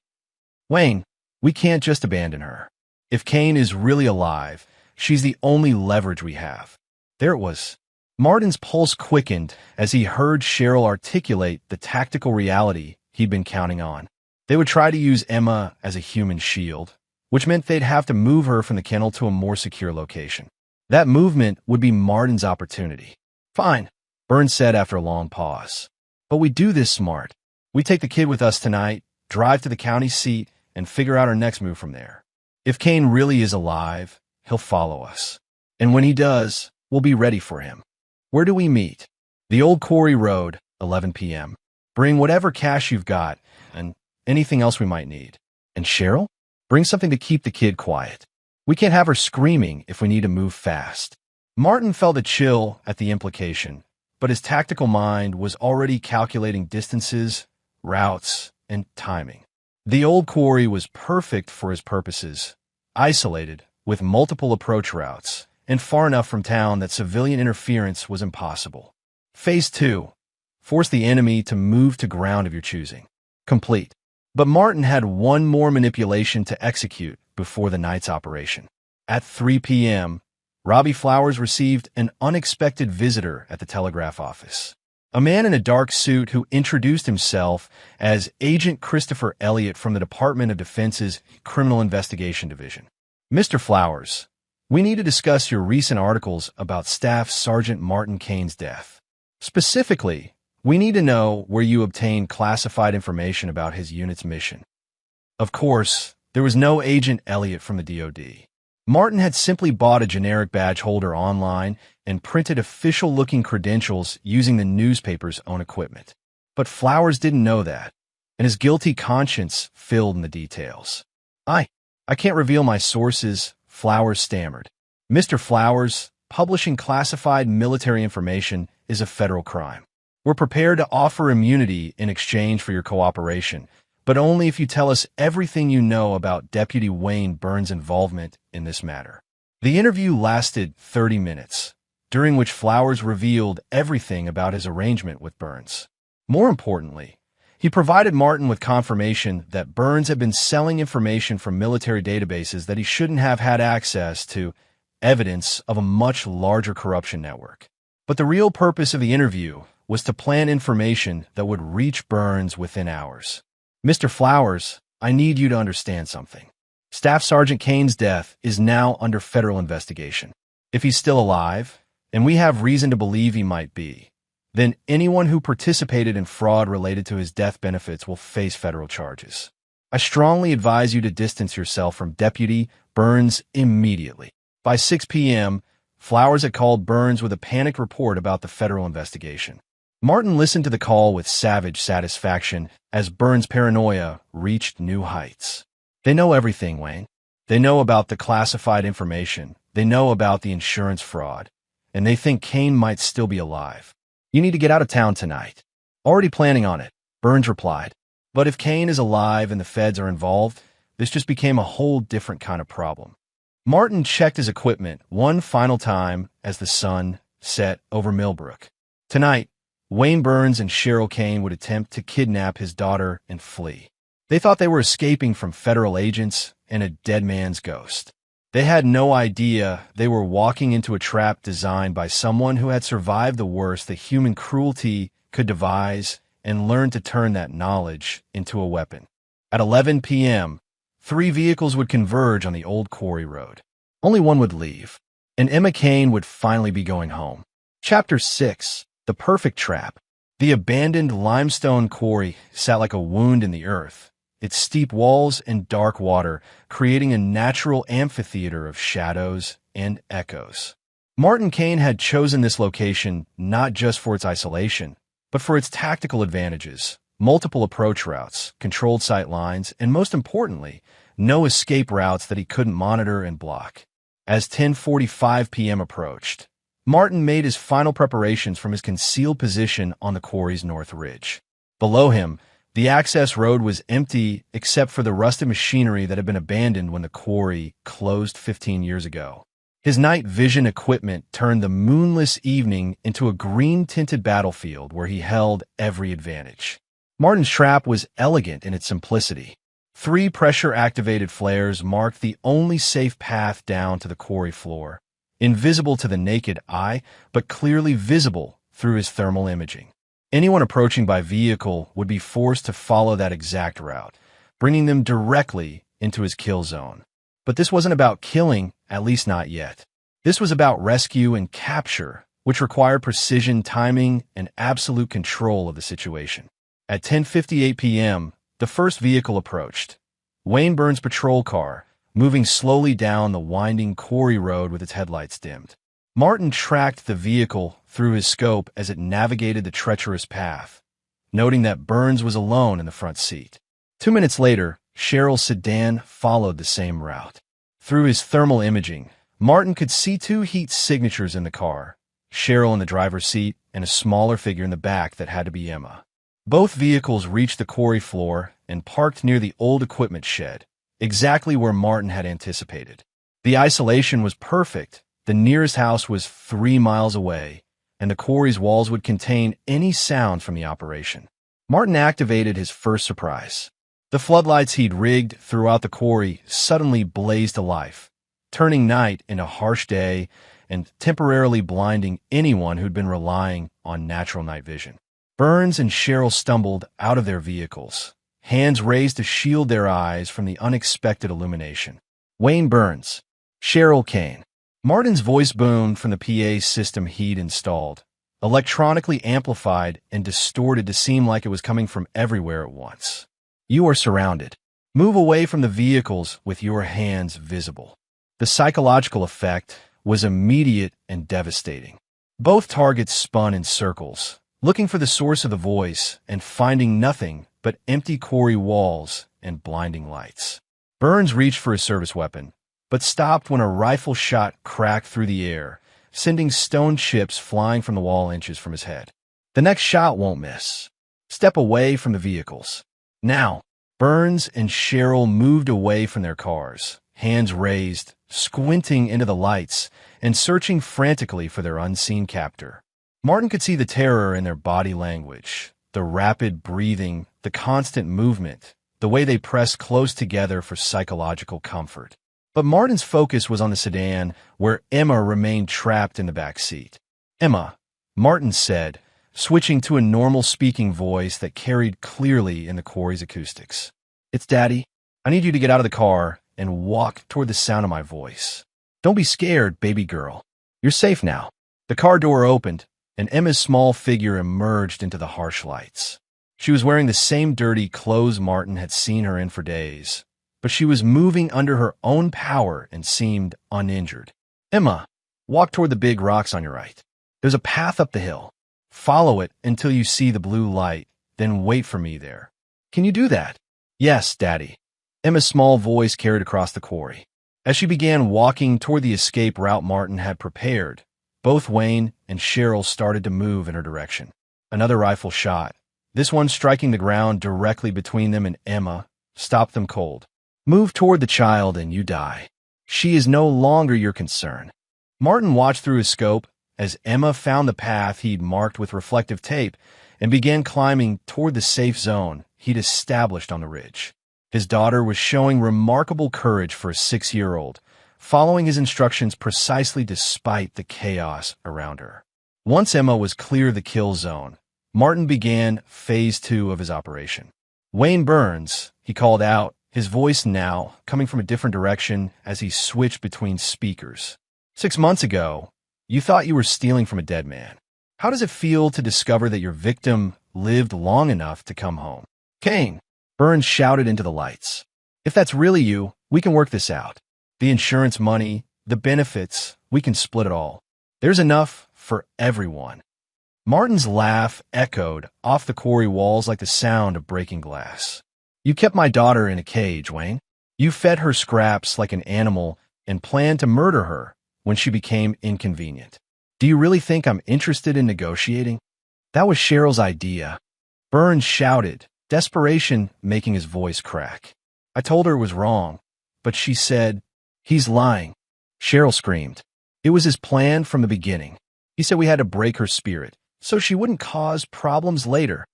Wayne, we can't just abandon her. If Kane is really alive, she's the only leverage we have. There it was. Martin's pulse quickened as he heard Cheryl articulate the tactical reality he'd been counting on. They would try to use Emma as a human shield, which meant they'd have to move her from the kennel to a more secure location. That movement would be Martin's opportunity. Fine, Burns said after a long pause. But we do this smart. We take the kid with us tonight, drive to the county seat, and figure out our next move from there. If Kane really is alive, he'll follow us. And when he does, we'll be ready for him. Where do we meet? The Old Quarry Road, 11 p.m. Bring whatever cash you've got, and anything else we might need. And Cheryl? Bring something to keep the kid quiet. We can't have her screaming if we need to move fast. Martin felt a chill at the implication, but his tactical mind was already calculating distances, routes, and timing. The Old Quarry was perfect for his purposes, isolated, with multiple approach routes, and far enough from town that civilian interference was impossible. Phase 2. Force the enemy to move to ground of your choosing. Complete. But Martin had one more manipulation to execute before the night's operation. At 3 p.m., Robbie Flowers received an unexpected visitor at the telegraph office. A man in a dark suit who introduced himself as Agent Christopher Elliott from the Department of Defense's Criminal Investigation Division. Mr. Flowers, we need to discuss your recent articles about Staff Sergeant Martin Kane's death. Specifically, we need to know where you obtained classified information about his unit's mission. Of course, There was no Agent Elliot from the DoD. Martin had simply bought a generic badge holder online and printed official-looking credentials using the newspaper's own equipment. But Flowers didn't know that, and his guilty conscience filled in the details. I can't reveal my sources," Flowers stammered. "Mr. Flowers, publishing classified military information is a federal crime. We're prepared to offer immunity in exchange for your cooperation, but only if you tell us everything you know about Deputy Wayne Burns' involvement in this matter." The interview lasted 30 minutes, during which Flowers revealed everything about his arrangement with Burns. More importantly, he provided Martin with confirmation that Burns had been selling information from military databases that he shouldn't have had access to, evidence of a much larger corruption network. But the real purpose of the interview was to plant information that would reach Burns within hours. "Mr. Flowers, I need you to understand something. Staff Sergeant Kane's death is now under federal investigation. If he's still alive, and we have reason to believe he might be, then anyone who participated in fraud related to his death benefits will face federal charges. I strongly advise you to distance yourself from Deputy Burns immediately." By 6 p.m., Flowers had called Burns with a panicked report about the federal investigation. Martin listened to the call with savage satisfaction as Burns' paranoia reached new heights. "They know everything, Wayne. They know about the classified information. They know about the insurance fraud. And they think Kane might still be alive. You need to get out of town tonight." "Already planning on it," Burns replied. But if Kane is alive and the feds are involved, this just became a whole different kind of problem. Martin checked his equipment one final time as the sun set over Millbrook. Tonight, Wayne Burns and Cheryl Kane would attempt to kidnap his daughter and flee. They thought they were escaping from federal agents and a dead man's ghost. They had no idea they were walking into a trap designed by someone who had survived the worst that human cruelty could devise and learned to turn that knowledge into a weapon. At 11 p.m., 3 vehicles would converge on the old quarry road. Only one would leave, and Emma Kane would finally be going home. Chapter 6. The Perfect Trap. The abandoned limestone quarry sat like a wound in the earth, its steep walls and dark water creating a natural amphitheater of shadows and echoes. Martin Kane had chosen this location not just for its isolation, but for its tactical advantages, multiple approach routes, controlled sight lines, and most importantly, no escape routes that he couldn't monitor and block. As 10:45 p.m. approached, Martin made his final preparations from his concealed position on the quarry's north ridge. Below him, the access road was empty except for the rusted machinery that had been abandoned when the quarry closed 15 years ago. His night vision equipment turned the moonless evening into a green-tinted battlefield where he held every advantage. Martin's trap was elegant in its simplicity. 3 pressure-activated flares marked the only safe path down to the quarry floor, invisible to the naked eye, but clearly visible through his thermal imaging. Anyone approaching by vehicle would be forced to follow that exact route, bringing them directly into his kill zone. But this wasn't about killing, at least not yet. This was about rescue and capture, which required precision, timing, and absolute control of the situation. At 10:58 p.m., the first vehicle approached. Wayne Burns' patrol car, moving slowly down the winding quarry road with its headlights dimmed. Martin tracked the vehicle through his scope as it navigated the treacherous path, noting that Burns was alone in the front seat. 2 minutes later, Cheryl's sedan followed the same route. Through his thermal imaging, Martin could see 2 heat signatures in the car, Cheryl in the driver's seat and a smaller figure in the back that had to be Emma. Both vehicles reached the quarry floor and parked near the old equipment shed, exactly where Martin had anticipated. The isolation was perfect. The nearest house was 3 miles away, and the quarry's walls would contain any sound from the operation. Martin activated his first surprise. The floodlights he'd rigged throughout the quarry suddenly blazed to life, turning night into harsh day and temporarily blinding anyone who'd been relying on natural night vision. Burns and Cheryl stumbled out of their vehicles, hands raised to shield their eyes from the unexpected illumination. Wayne Burns, Cheryl Kane. Martin's voice boomed from the PA system he'd installed, electronically amplified and distorted to seem like it was coming from everywhere at once. "You are surrounded. Move away from the vehicles with your hands visible. The psychological effect was immediate and devastating. Both targets spun in circles, looking for the source of the voice and finding nothing but empty quarry walls and blinding lights. Burns reached for his service weapon, but stopped when a rifle shot cracked through the air, sending stone chips flying from the wall inches from his head. The next shot won't miss. Step away from the vehicles. Now, Burns and Cheryl moved away from their cars, hands raised, squinting into the lights, and searching frantically for their unseen captor. Martin could see the terror in their body language, the rapid breathing, the constant movement, the way they pressed close together for psychological comfort. But Martin's focus was on the sedan, where Emma remained trapped in the back seat. "Emma," Martin said, switching to a normal-speaking voice that carried clearly in the quarry's acoustics. "It's Daddy. I need you to get out of the car and walk toward the sound of my voice. Don't be scared, baby girl. You're safe now." The car door opened, and Emma's small figure emerged into the harsh lights. She was wearing the same dirty clothes Martin had seen her in for days, but she was moving under her own power and seemed uninjured. "Emma, walk toward the big rocks on your right. There's a path up the hill. Follow it until you see the blue light, then wait for me there. Can you do that?" "Yes, Daddy." Emma's small voice carried across the quarry. As she began walking toward the escape route Martin had prepared, both Wayne and Cheryl started to move in her direction. Another rifle shot, this one striking the ground directly between them and Emma, stopped them cold. "Move toward the child and you die. She is no longer your concern." Martin watched through his scope as Emma found the path he'd marked with reflective tape and began climbing toward the safe zone he'd established on the ridge. His daughter was showing remarkable courage for a 6-year-old, following his instructions precisely despite the chaos around her. Once Emma was clear of the kill zone, Martin began Phase 2 of his operation. "Wayne Burns," he called out, his voice now coming from a different direction as he switched between speakers. "6 months ago, you thought you were stealing from a dead man. How does it feel to discover that your victim lived long enough to come home?" "Kane," Burns shouted into the lights. "If that's really you, we can work this out. The insurance money, the benefits, we can split it all. There's enough for everyone." Martin's laugh echoed off the quarry walls like the sound of breaking glass. "You kept my daughter in a cage, Wayne. You fed her scraps like an animal and planned to murder her when she became inconvenient. Do you really think I'm interested in negotiating?" "That was Cheryl's idea," Burns shouted, desperation making his voice crack. "I told her it was wrong, but she said, 'He's lying.'" Cheryl screamed. "It was his plan from the beginning. He said we had to break her spirit, so she wouldn't cause problems later."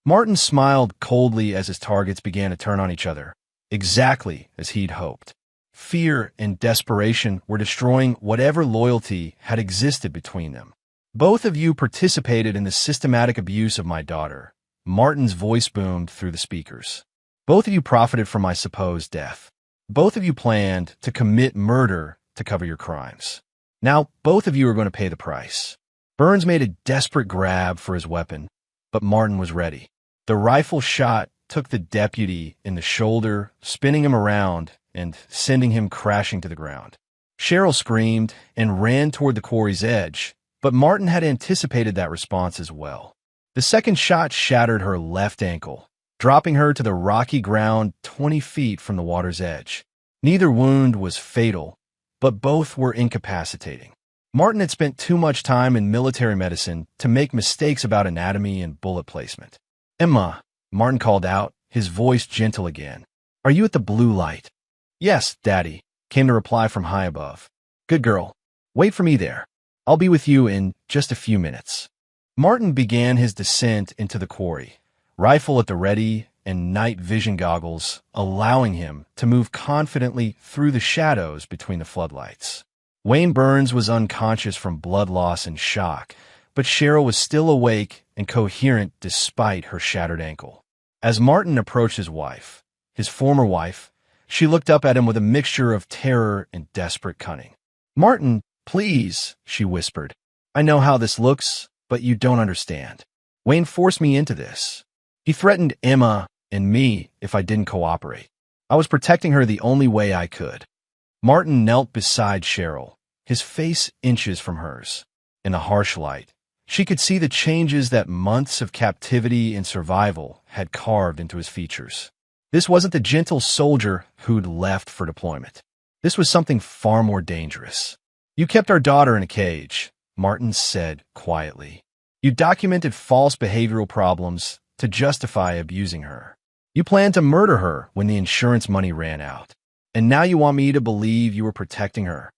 Martin smiled coldly as his targets began to turn on each other, exactly as he'd hoped. Fear and desperation were destroying whatever loyalty had existed between them. "Both of you participated in the systematic abuse of my daughter," Martin's voice boomed through the speakers. "Both of you profited from my supposed death. Both of you planned to commit murder to cover your crimes. Now, both of you are going to pay the price." Burns made a desperate grab for his weapon, but Martin was ready. The rifle shot took the deputy in the shoulder, spinning him around and sending him crashing to the ground. Cheryl screamed and ran toward the quarry's edge, but Martin had anticipated that response as well. The second shot shattered her left ankle, dropping her to the rocky ground 20 feet from the water's edge. Neither wound was fatal, but both were incapacitating. Martin had spent too much time in military medicine to make mistakes about anatomy and bullet placement. "Emma," Martin called out, his voice gentle again. "Are you at the blue light?" "Yes, Daddy," came the reply from high above. "Good girl. Wait for me there. I'll be with you in just a few minutes." Martin began his descent into the quarry, rifle at the ready and night vision goggles, allowing him to move confidently through the shadows between the floodlights. Wayne Burns was unconscious from blood loss and shock, but Cheryl was still awake and coherent despite her shattered ankle. As Martin approached his wife, his former wife, she looked up at him with a mixture of terror and desperate cunning. "Martin, please," she whispered. "I know how this looks, but you don't understand. Wayne forced me into this. He threatened Emma and me if I didn't cooperate. I was protecting her the only way I could. Martin knelt beside Cheryl, his face inches from hers. In the harsh light, she could see the changes that months of captivity and survival had carved into his features. This wasn't the gentle soldier who'd left for deployment. This was something far more dangerous. You kept our daughter in a cage, Martin said quietly. You documented false behavioral problems to justify abusing her. You planned to murder her when the insurance money ran out. And now you want me to believe you were protecting her.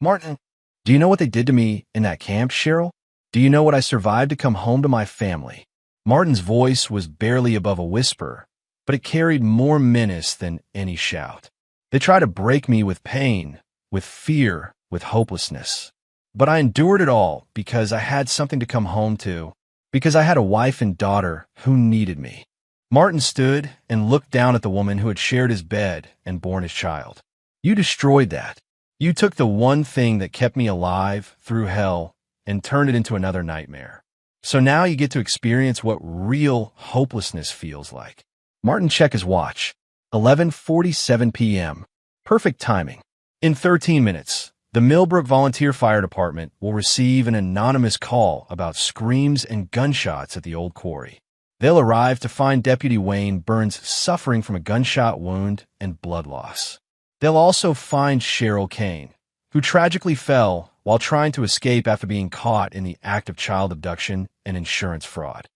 Martin, do you know what they did to me in that camp, Cheryl? Do you know what I survived to come home to my family? Martin's voice was barely above a whisper, but it carried more menace than any shout. They tried to break me with pain, with fear, with hopelessness. But I endured it all because I had something to come home to, because I had a wife and daughter who needed me. Martin stood and looked down at the woman who had shared his bed and borne his child. You destroyed that. You took the one thing that kept me alive through hell and turned it into another nightmare. So now you get to experience what real hopelessness feels like. Martin checked his watch. 11:47 p.m. Perfect timing. In 13 minutes, the Millbrook Volunteer Fire Department will receive an anonymous call about screams and gunshots at the old quarry. They'll arrive to find Deputy Wayne Burns suffering from a gunshot wound and blood loss. They'll also find Cheryl Kane, who tragically fell while trying to escape after being caught in the act of child abduction and insurance fraud.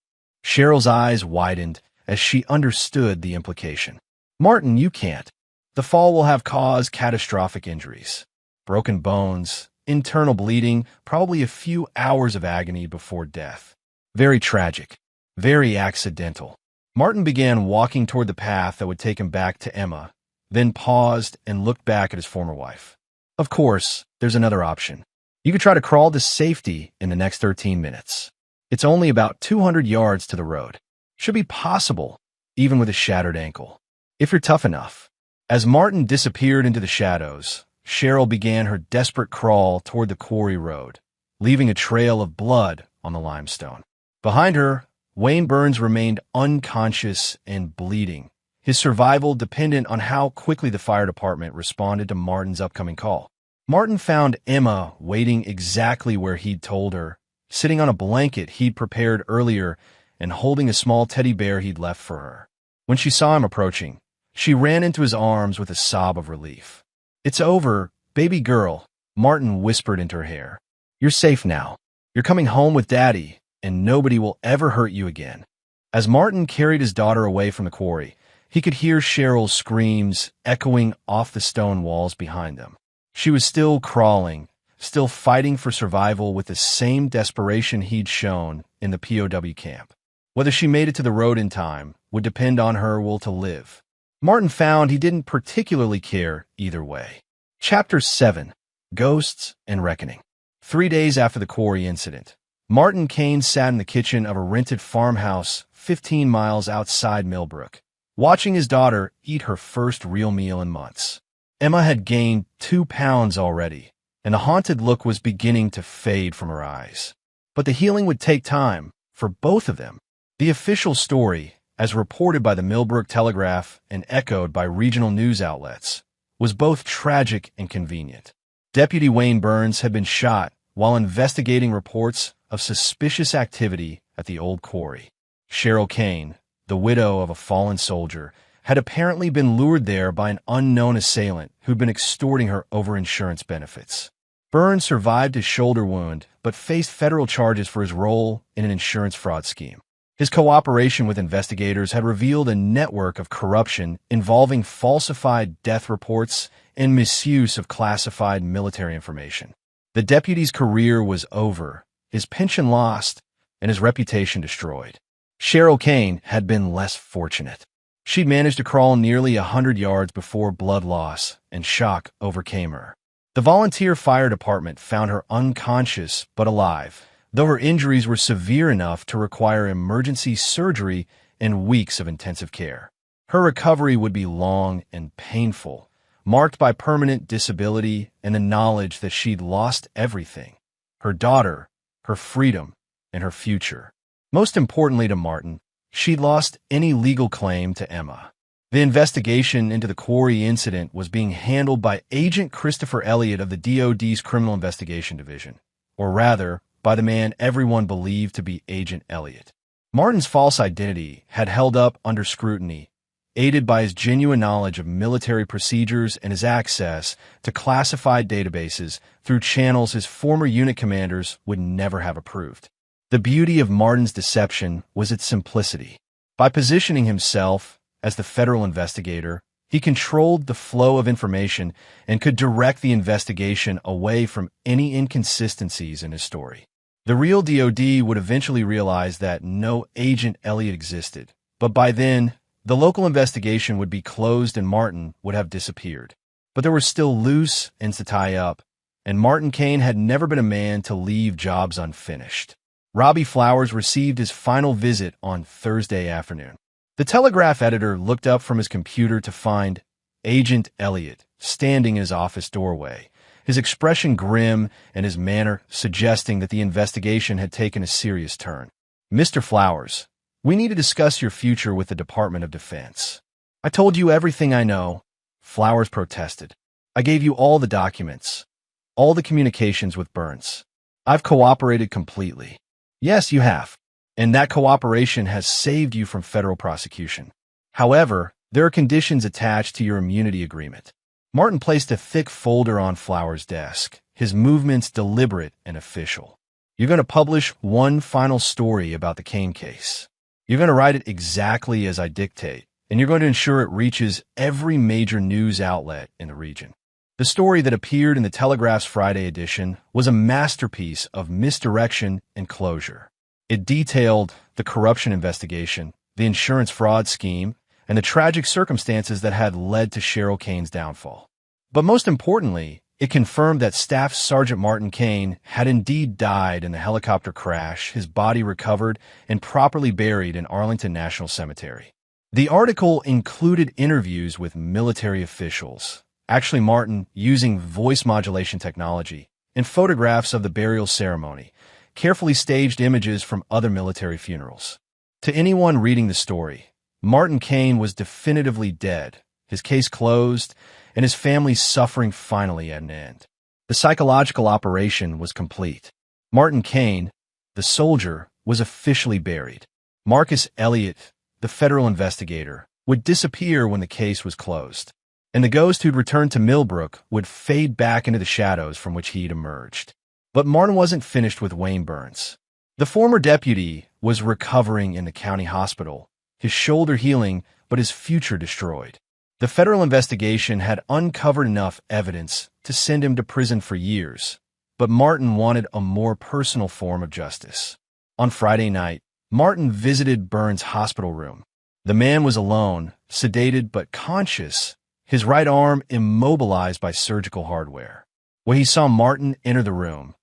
Cheryl's eyes widened as she understood the implication. Martin, you can't. The fall will have caused catastrophic injuries. Broken bones, internal bleeding, probably a few hours of agony before death. Very tragic. Very accidental. Martin began walking toward the path that would take him back to Emma, then paused and looked back at his former wife. Of course, there's another option. You could try to crawl to safety in the next 13 minutes. It's only about 200 yards to the road. Should be possible, even with a shattered ankle. If you're tough enough. As Martin disappeared into the shadows, Cheryl began her desperate crawl toward the quarry road, leaving a trail of blood on the limestone. Behind her, Wayne Burns remained unconscious and bleeding, his survival dependent on how quickly the fire department responded to Martin's upcoming call. Martin found Emma waiting exactly where he'd told her, sitting on a blanket he'd prepared earlier and holding a small teddy bear he'd left for her. When she saw him approaching, she ran into his arms with a sob of relief. "It's over, baby girl," Martin whispered into her hair. "You're safe now. You're coming home with Daddy, and nobody will ever hurt you again." As Martin carried his daughter away from the quarry, he could hear Cheryl's screams echoing off the stone walls behind them. She was still crawling, still fighting for survival with the same desperation he'd shown in the POW camp. Whether she made it to the road in time would depend on her will to live. Martin found he didn't particularly care either way. Chapter 7. Ghosts and Reckoning. 3 days after the quarry incident, Martin Kane sat in the kitchen of a rented farmhouse 15 miles outside Millbrook, watching his daughter eat her first real meal in months. Emma had gained 2 pounds already, and the haunted look was beginning to fade from her eyes. But the healing would take time for both of them. The official story, as reported by the Millbrook Telegraph and echoed by regional news outlets, was both tragic and convenient. Deputy Wayne Burns had been shot while investigating reports of suspicious activity at the old quarry. Cheryl Kane, the widow of a fallen soldier, had apparently been lured there by an unknown assailant who'd been extorting her over insurance benefits. Burns survived his shoulder wound, but faced federal charges for his role in an insurance fraud scheme. His cooperation with investigators had revealed a network of corruption involving falsified death reports and misuse of classified military information. The deputy's career was over, his pension lost, and his reputation destroyed. Cheryl Kane had been less fortunate. She'd managed to crawl nearly 100 yards before blood loss and shock overcame her. The volunteer fire department found her unconscious but alive, though her injuries were severe enough to require emergency surgery and weeks of intensive care. Her recovery would be long and painful, marked by permanent disability and the knowledge that she'd lost everything: her daughter, her freedom, and her future. Most importantly to Martin, she'd lost any legal claim to Emma. The investigation into the quarry incident was being handled by Agent Christopher Elliott of the DoD's Criminal Investigation Division, or rather, by the man everyone believed to be Agent Elliott. Martin's false identity had held up under scrutiny, aided by his genuine knowledge of military procedures and his access to classified databases through channels his former unit commanders would never have approved. The beauty of Martin's deception was its simplicity. By positioning himself as the federal investigator, he controlled the flow of information and could direct the investigation away from any inconsistencies in his story. The real DoD would eventually realize that no Agent Elliott existed, but by then, the local investigation would be closed and Martin would have disappeared. But there were still loose ends to tie up, and Martin Kane had never been a man to leave jobs unfinished. Robbie Flowers received his final visit on Thursday afternoon. The Telegraph editor looked up from his computer to find Agent Elliott standing in his office doorway, his expression grim and his manner suggesting that the investigation had taken a serious turn. "Mr. Flowers, we need to discuss your future with the Department of Defense." "I told you everything I know," Flowers protested. "I gave you all the documents, all the communications with Burns. I've cooperated completely." "Yes, you have. And that cooperation has saved you from federal prosecution. However, there are conditions attached to your immunity agreement." Martin placed a thick folder on Flowers' desk, his movements deliberate and official. "You're going to publish one final story about the Kane case. You're going to write it exactly as I dictate, and you're going to ensure it reaches every major news outlet in the region." The story that appeared in the Telegraph's Friday edition was a masterpiece of misdirection and closure. It detailed the corruption investigation, the insurance fraud scheme, and the tragic circumstances that had led to Cheryl Kane's downfall. But most importantly, it confirmed that Staff Sergeant Martin Kane had indeed died in the helicopter crash, his body recovered and properly buried in Arlington National Cemetery. The article included interviews with military officials, actually Martin using voice modulation technology, and photographs of the burial ceremony, carefully staged images from other military funerals. To anyone reading the story, Martin Kane was definitively dead, his case closed, and his family's suffering finally at an end. The psychological operation was complete. Martin Kane, the soldier, was officially buried. Marcus Elliott, the federal investigator, would disappear when the case was closed, and the ghost who'd returned to Millbrook would fade back into the shadows from which he'd emerged. But Martin wasn't finished with Wayne Burns. The former deputy was recovering in the county hospital, his shoulder healing, but his future destroyed. The federal investigation had uncovered enough evidence to send him to prison for years, but Martin wanted a more personal form of justice. On Friday night, Martin visited Burns' hospital room. The man was alone, sedated but conscious, his right arm immobilized by surgical hardware. When he saw Martin enter the room,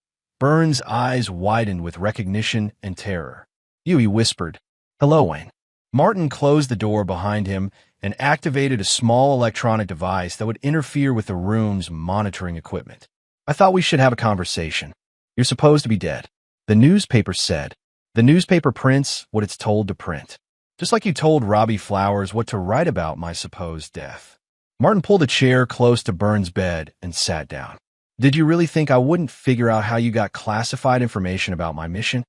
Burns' eyes widened with recognition and terror. "You," he whispered. "Hello, Wayne." Martin closed the door behind him and activated a small electronic device that would interfere with the room's monitoring equipment. "I thought we should have a conversation. You're supposed to be dead," the newspaper said. "The newspaper prints what it's told to print. Just like you told Robbie Flowers what to write about my supposed death." Martin pulled a chair close to Burns' bed and sat down. "Did you really think I wouldn't figure out how you got classified information about my mission?"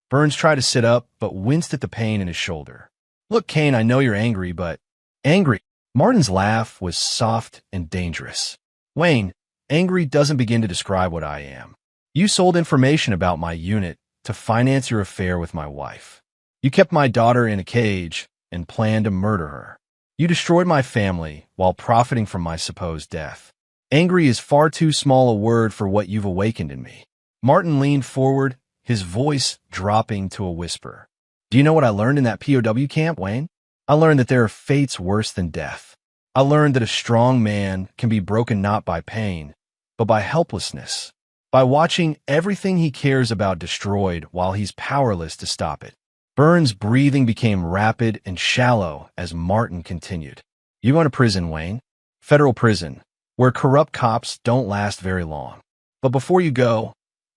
Burns tried to sit up, but winced at the pain in his shoulder. "Look, Kane, I know you're angry, but..." "Angry?" Martin's laugh was soft and dangerous. "Wayne, angry doesn't begin to describe what I am. You sold information about my unit to finance your affair with my wife. You kept my daughter in a cage and planned to murder her. You destroyed my family while profiting from my supposed death. Angry is far too small a word for what you've awakened in me." Martin leaned forward, his voice dropping to a whisper. "Do you know what I learned in that POW camp, Wayne? I learned that there are fates worse than death. I learned that a strong man can be broken not by pain, but by helplessness, by watching everything he cares about destroyed while he's powerless to stop it." Burns' breathing became rapid and shallow as Martin continued. "You're going to prison, Wayne. Federal prison, where corrupt cops don't last very long. But before you go,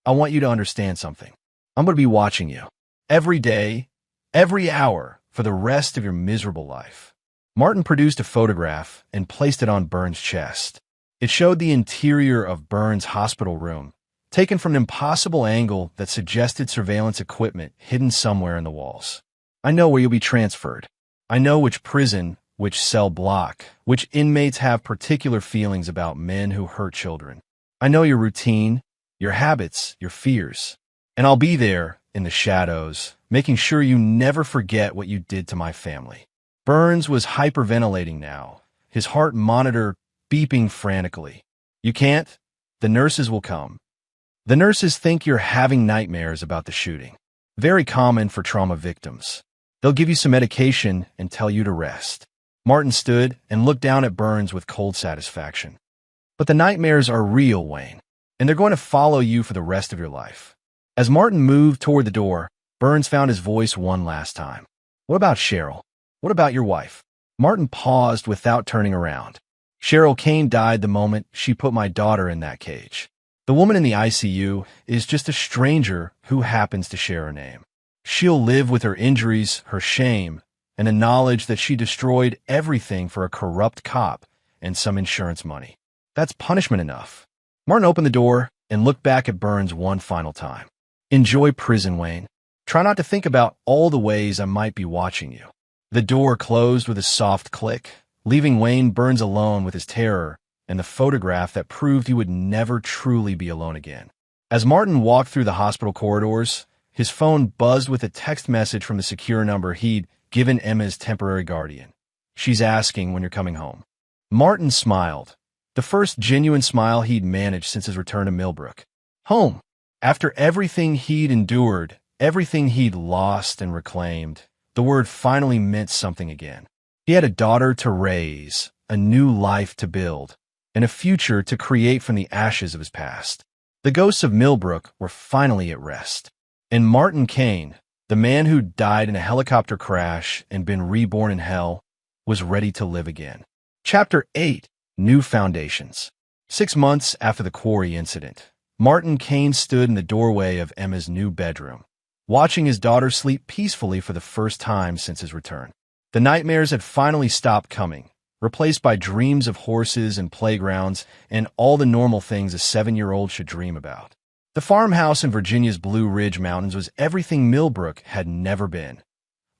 I want you to understand something. I'm going to be watching you. Every day, every hour, for the rest of your miserable life. Martin produced a photograph and placed it on Burns' chest. It showed the interior of Burns' hospital room, taken from an impossible angle that suggested surveillance equipment hidden somewhere in the walls. I know where you'll be transferred. I know which prison, which cell block, which inmates have particular feelings about men who hurt children. I know your routine, your habits, your fears. And I'll be there, in the shadows, making sure you never forget what you did to my family. Burns was hyperventilating now, his heart monitor beeping frantically. You can't? The nurses will come. The nurses think you're having nightmares about the shooting. Very common for trauma victims. They'll give you some medication and tell you to rest. Martin stood and looked down at Burns with cold satisfaction. But the nightmares are real, Wayne, and they're going to follow you for the rest of your life. As Martin moved toward the door, Burns found his voice one last time. What about Cheryl? What about your wife? Martin paused without turning around. Cheryl Kane died the moment she put my daughter in that cage. The woman in the ICU is just a stranger who happens to share her name. She'll live with her injuries, her shame, and the knowledge that she destroyed everything for a corrupt cop and some insurance money. That's punishment enough. Martin opened the door and looked back at Burns one final time. Enjoy prison, Wayne. Try not to think about all the ways I might be watching you. The door closed with a soft click, leaving Wayne Burns alone with his terror and the photograph that proved he would never truly be alone again. As Martin walked through the hospital corridors, his phone buzzed with a text message from the secure number he'd given Emma's temporary guardian. She's asking when you're coming home. Martin smiled, the first genuine smile he'd managed since his return to Millbrook. Home. After everything he'd endured, everything he'd lost and reclaimed, the word finally meant something again. He had a daughter to raise, a new life to build, and a future to create from the ashes of his past. The ghosts of Millbrook were finally at rest. And Martin Kane, the man who died in a helicopter crash and been reborn in hell, was ready to live again. Chapter 8. New Foundations. 6 months after the quarry incident, Martin Kane stood in the doorway of Emma's new bedroom, watching his daughter sleep peacefully for the first time since his return. The nightmares had finally stopped coming, replaced by dreams of horses and playgrounds and all the normal things a 7-year-old should dream about. The farmhouse in Virginia's Blue Ridge Mountains was everything Millbrook had never been.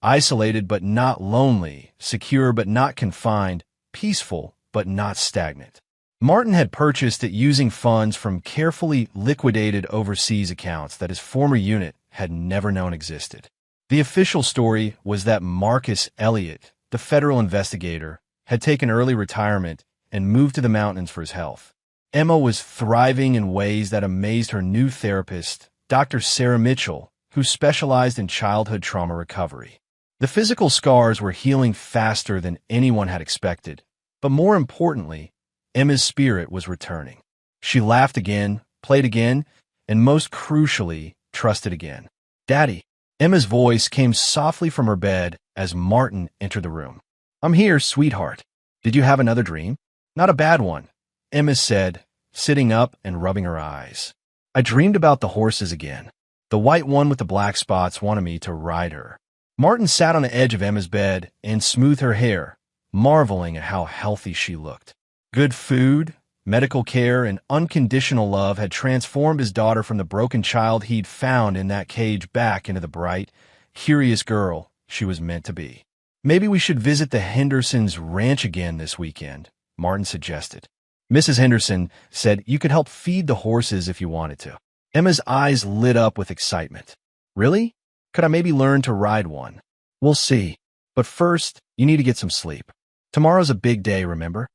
Isolated but not lonely, secure but not confined, peaceful but not stagnant. Martin had purchased it using funds from carefully liquidated overseas accounts that his former unit had never known existed. The official story was that Marcus Elliott, the federal investigator, had taken early retirement and moved to the mountains for his health. Emma was thriving in ways that amazed her new therapist, Dr. Sarah Mitchell, who specialized in childhood trauma recovery. The physical scars were healing faster than anyone had expected, but more importantly, Emma's spirit was returning. She laughed again, played again, and most crucially, trusted again. Daddy. Emma's voice came softly from her bed as Martin entered the room. I'm here, sweetheart. Did you have another dream? Not a bad one, Emma said, sitting up and rubbing her eyes. I dreamed about the horses again. The white one with the black spots wanted me to ride her. Martin sat on the edge of Emma's bed and smoothed her hair, marveling at how healthy she looked. Good food, medical care, and unconditional love had transformed his daughter from the broken child he'd found in that cage back into the bright, curious girl she was meant to be. Maybe we should visit the Hendersons' ranch again this weekend, Martin suggested. Mrs. Henderson said you could help feed the horses if you wanted to. Emma's eyes lit up with excitement. Really? Could I maybe learn to ride one? We'll see. But first, you need to get some sleep. Tomorrow's a big day, remember?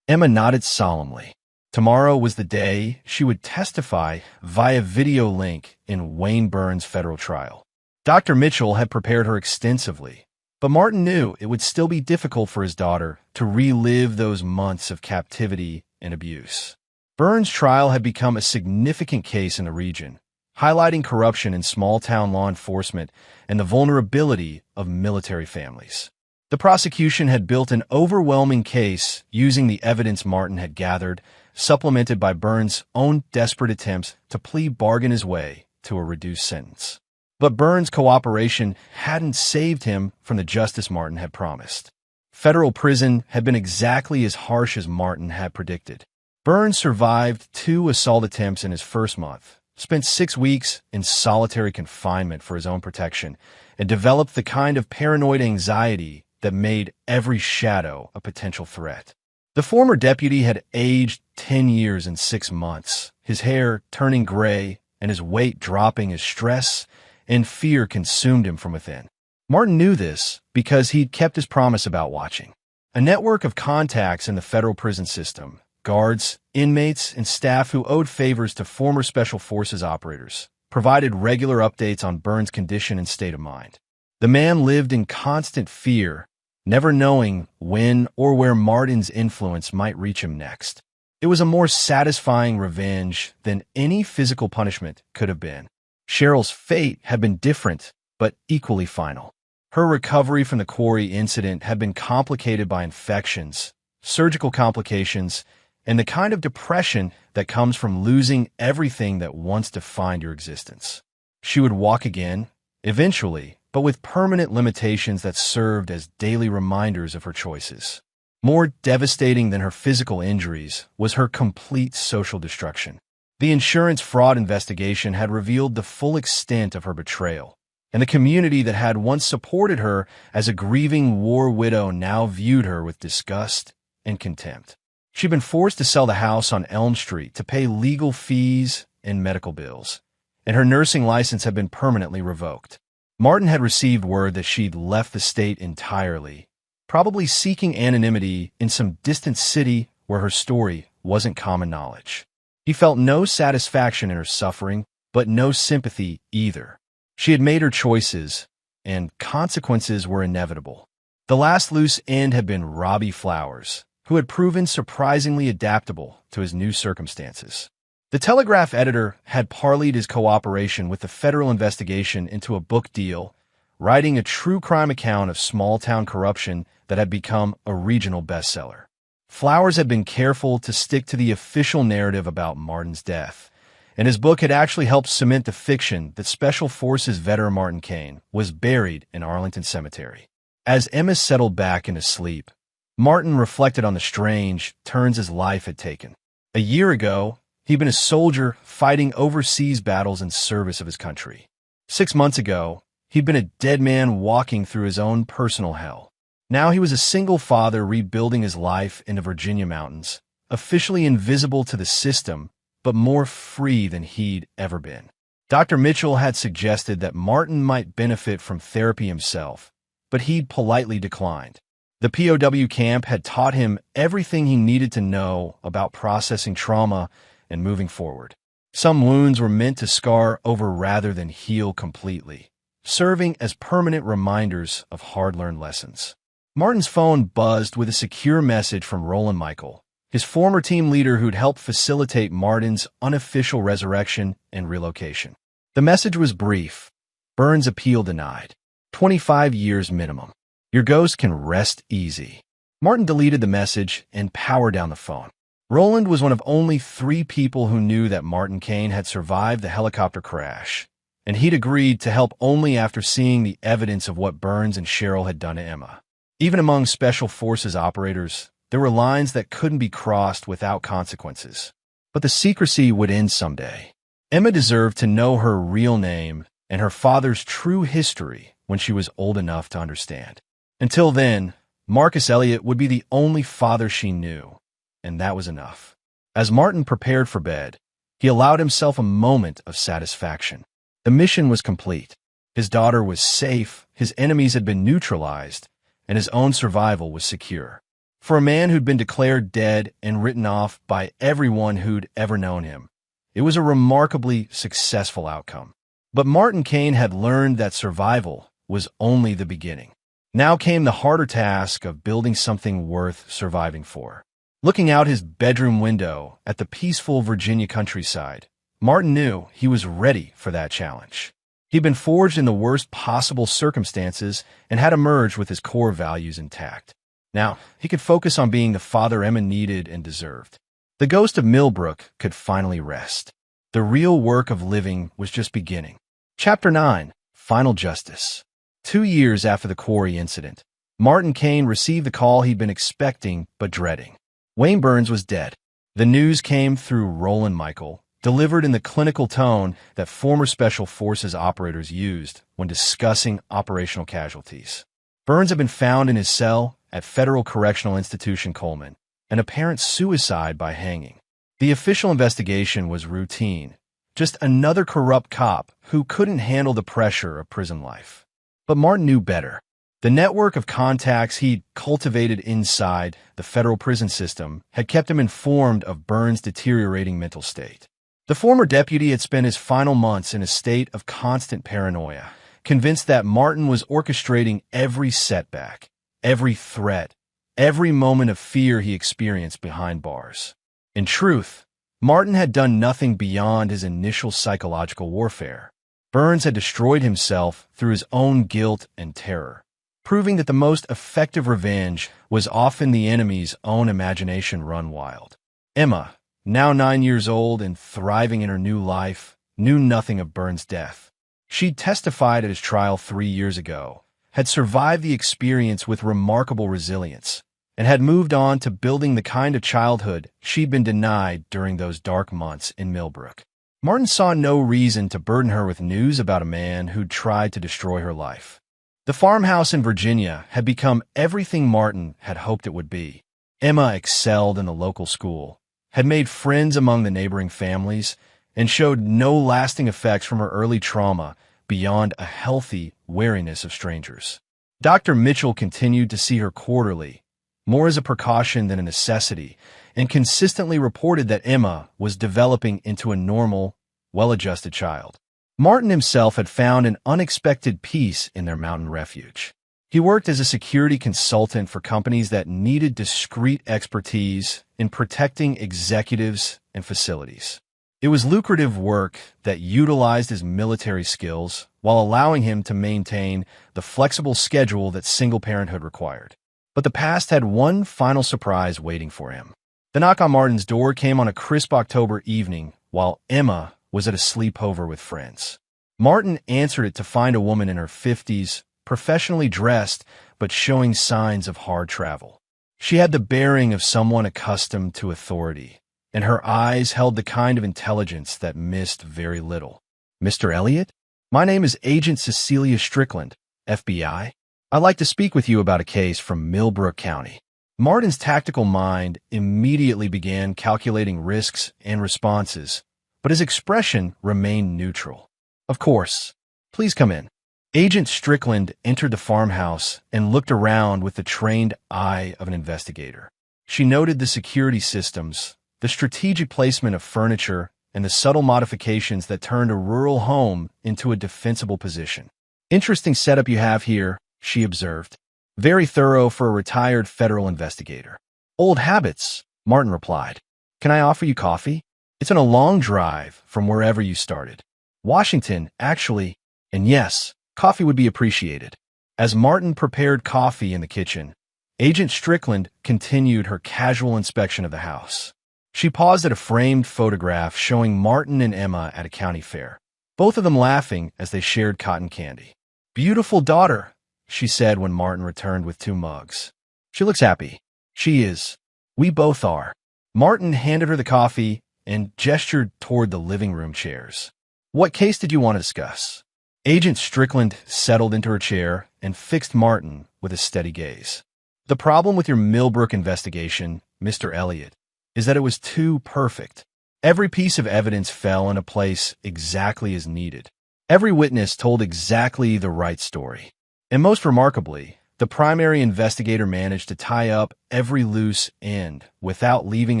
Emma nodded solemnly. Tomorrow was the day she would testify via video link in Wayne Burns' federal trial. Dr. Mitchell had prepared her extensively, but Martin knew it would still be difficult for his daughter to relive those months of captivity and abuse. Burns' trial had become a significant case in the region, highlighting corruption in small-town law enforcement and the vulnerability of military families. The prosecution had built an overwhelming case using the evidence Martin had gathered, supplemented by Burns' own desperate attempts to plea bargain his way to a reduced sentence. But Burns' cooperation hadn't saved him from the justice Martin had promised. Federal prison had been exactly as harsh as Martin had predicted. Burns survived 2 assault attempts in his first month, spent 6 weeks in solitary confinement for his own protection, and developed the kind of paranoid anxiety that made every shadow a potential threat. The former deputy had aged 10 years and 6 months, his hair turning gray and his weight dropping as stress and fear consumed him from within. Martin knew this because he'd kept his promise about watching. A network of contacts in the federal prison system, guards, inmates, and staff who owed favors to former Special Forces operators, provided regular updates on Burns' condition and state of mind. The man lived in constant fear, never knowing when or where Martin's influence might reach him next. It was a more satisfying revenge than any physical punishment could have been. Cheryl's fate had been different, but equally final. Her recovery from the quarry incident had been complicated by infections, surgical complications, and the kind of depression that comes from losing everything that once defined your existence. She would walk again, eventually, but with permanent limitations that served as daily reminders of her choices. More devastating than her physical injuries was her complete social destruction. The insurance fraud investigation had revealed the full extent of her betrayal, and the community that had once supported her as a grieving war widow now viewed her with disgust and contempt. She'd been forced to sell the house on Elm Street to pay legal fees and medical bills, and her nursing license had been permanently revoked. Martin had received word that she'd left the state entirely, probably seeking anonymity in some distant city where her story wasn't common knowledge. He felt no satisfaction in her suffering, but no sympathy either. She had made her choices, and consequences were inevitable. The last loose end had been Robbie Flowers, who had proven surprisingly adaptable to his new circumstances. The Telegraph editor had parlayed his cooperation with the federal investigation into a book deal, writing a true crime account of small-town corruption that had become a regional bestseller. Flowers had been careful to stick to the official narrative about Martin's death, and his book had actually helped cement the fiction that Special Forces veteran Martin Cain was buried in Arlington Cemetery. As Emma settled back into sleep, Martin reflected on the strange turns his life had taken. A year ago, he'd been a soldier fighting overseas battles in service of his country. 6 months ago, he'd been a dead man walking through his own personal hell. Now he was a single father rebuilding his life in the Virginia mountains, officially invisible to the system, but more free than he'd ever been. Dr. Mitchell had suggested that Martin might benefit from therapy himself, but he'd politely declined. The POW camp had taught him everything he needed to know about processing trauma and moving forward. Some wounds were meant to scar over rather than heal completely, serving as permanent reminders of hard-learned lessons. Martin's phone buzzed with a secure message from Roland Michael, his former team leader who'd helped facilitate Martin's unofficial resurrection and relocation. The message was brief. Burns' appeal denied. 25 years minimum. Your ghost can rest easy. Martin deleted the message and powered down the phone. Roland was one of only 3 people who knew that Martin Cain had survived the helicopter crash, and he'd agreed to help only after seeing the evidence of what Burns and Cheryl had done to Emma. Even among Special Forces operators, there were lines that couldn't be crossed without consequences. But the secrecy would end someday. Emma deserved to know her real name and her father's true history when she was old enough to understand. Until then, Marcus Elliott would be the only father she knew, and that was enough. As Martin prepared for bed, he allowed himself a moment of satisfaction. The mission was complete. His daughter was safe, his enemies had been neutralized, and his own survival was secure. For a man who'd been declared dead and written off by everyone who'd ever known him, it was a remarkably successful outcome. But Martin Cain had learned that survival was only the beginning. Now came the harder task of building something worth surviving for. Looking out his bedroom window at the peaceful Virginia countryside, Martin knew he was ready for that challenge. He'd been forged in the worst possible circumstances and had emerged with his core values intact. Now, he could focus on being the father Emma needed and deserved. The ghost of Millbrook could finally rest. The real work of living was just beginning. Chapter 9. Final Justice. 2 years after the quarry incident, Martin Kane received the call he'd been expecting but dreading. Wayne Burns was dead. The news came through Roland Michael, delivered in the clinical tone that former Special Forces operators used when discussing operational casualties. Burns had been found in his cell at Federal Correctional Institution Coleman, an apparent suicide by hanging. The official investigation was routine, just another corrupt cop who couldn't handle the pressure of prison life. But Martin knew better. The network of contacts he'd cultivated inside the federal prison system had kept him informed of Burns' deteriorating mental state. The former deputy had spent his final months in a state of constant paranoia, convinced that Martin was orchestrating every setback, every threat, every moment of fear he experienced behind bars. In truth, Martin had done nothing beyond his initial psychological warfare. Burns had destroyed himself through his own guilt and terror, proving that the most effective revenge was often the enemy's own imagination run wild. Emma, now 9 years old and thriving in her new life, knew nothing of Burns' death. She'd testified at his trial 3 years ago, had survived the experience with remarkable resilience, and had moved on to building the kind of childhood she'd been denied during those dark months in Millbrook. Martin saw no reason to burden her with news about a man who'd tried to destroy her life. The farmhouse in Virginia had become everything Martin had hoped it would be. Emma excelled in the local school, had made friends among the neighboring families, and showed no lasting effects from her early trauma beyond a healthy wariness of strangers. Dr. Mitchell continued to see her quarterly, more as a precaution than a necessity, and consistently reported that Emma was developing into a normal, well-adjusted child. Martin himself had found an unexpected peace in their mountain refuge. He worked as a security consultant for companies that needed discreet expertise in protecting executives and facilities. It was lucrative work that utilized his military skills while allowing him to maintain the flexible schedule that single parenthood required. But the past had one final surprise waiting for him. The knock on Martin's door came on a crisp October evening while Emma was at a sleepover with friends. Martin answered it to find a woman in her 50s, professionally dressed but showing signs of hard travel. She had the bearing of someone accustomed to authority, and her eyes held the kind of intelligence that missed very little. "Mr. Elliott? My name is Agent Cecilia Strickland, FBI. I'd like to speak with you about a case from Millbrook County." Martin's tactical mind immediately began calculating risks and responses, but his expression remained neutral. "Of course. Please come in." Agent Strickland entered the farmhouse and looked around with the trained eye of an investigator. She noted the security systems, the strategic placement of furniture, and the subtle modifications that turned a rural home into a defensible position. "Interesting setup you have here," she observed. "Very thorough for a retired federal investigator." "Old habits," Martin replied. "Can I offer you coffee? It's on a long drive from wherever you started." "Washington, actually, and yes, coffee would be appreciated." As Martin prepared coffee in the kitchen, Agent Strickland continued her casual inspection of the house. She paused at a framed photograph showing Martin and Emma at a county fair, both of them laughing as they shared cotton candy. "Beautiful daughter," she said when Martin returned with 2 mugs. "She looks happy." "She is. We both are." Martin handed her the coffee and gestured toward the living room chairs. "What case did you want to discuss?" Agent Strickland settled into her chair and fixed Martin with a steady gaze. "The problem with your Millbrook investigation, Mr. Elliott, is that it was too perfect. Every piece of evidence fell into place exactly as needed. Every witness told exactly the right story. And most remarkably, the primary investigator managed to tie up every loose end without leaving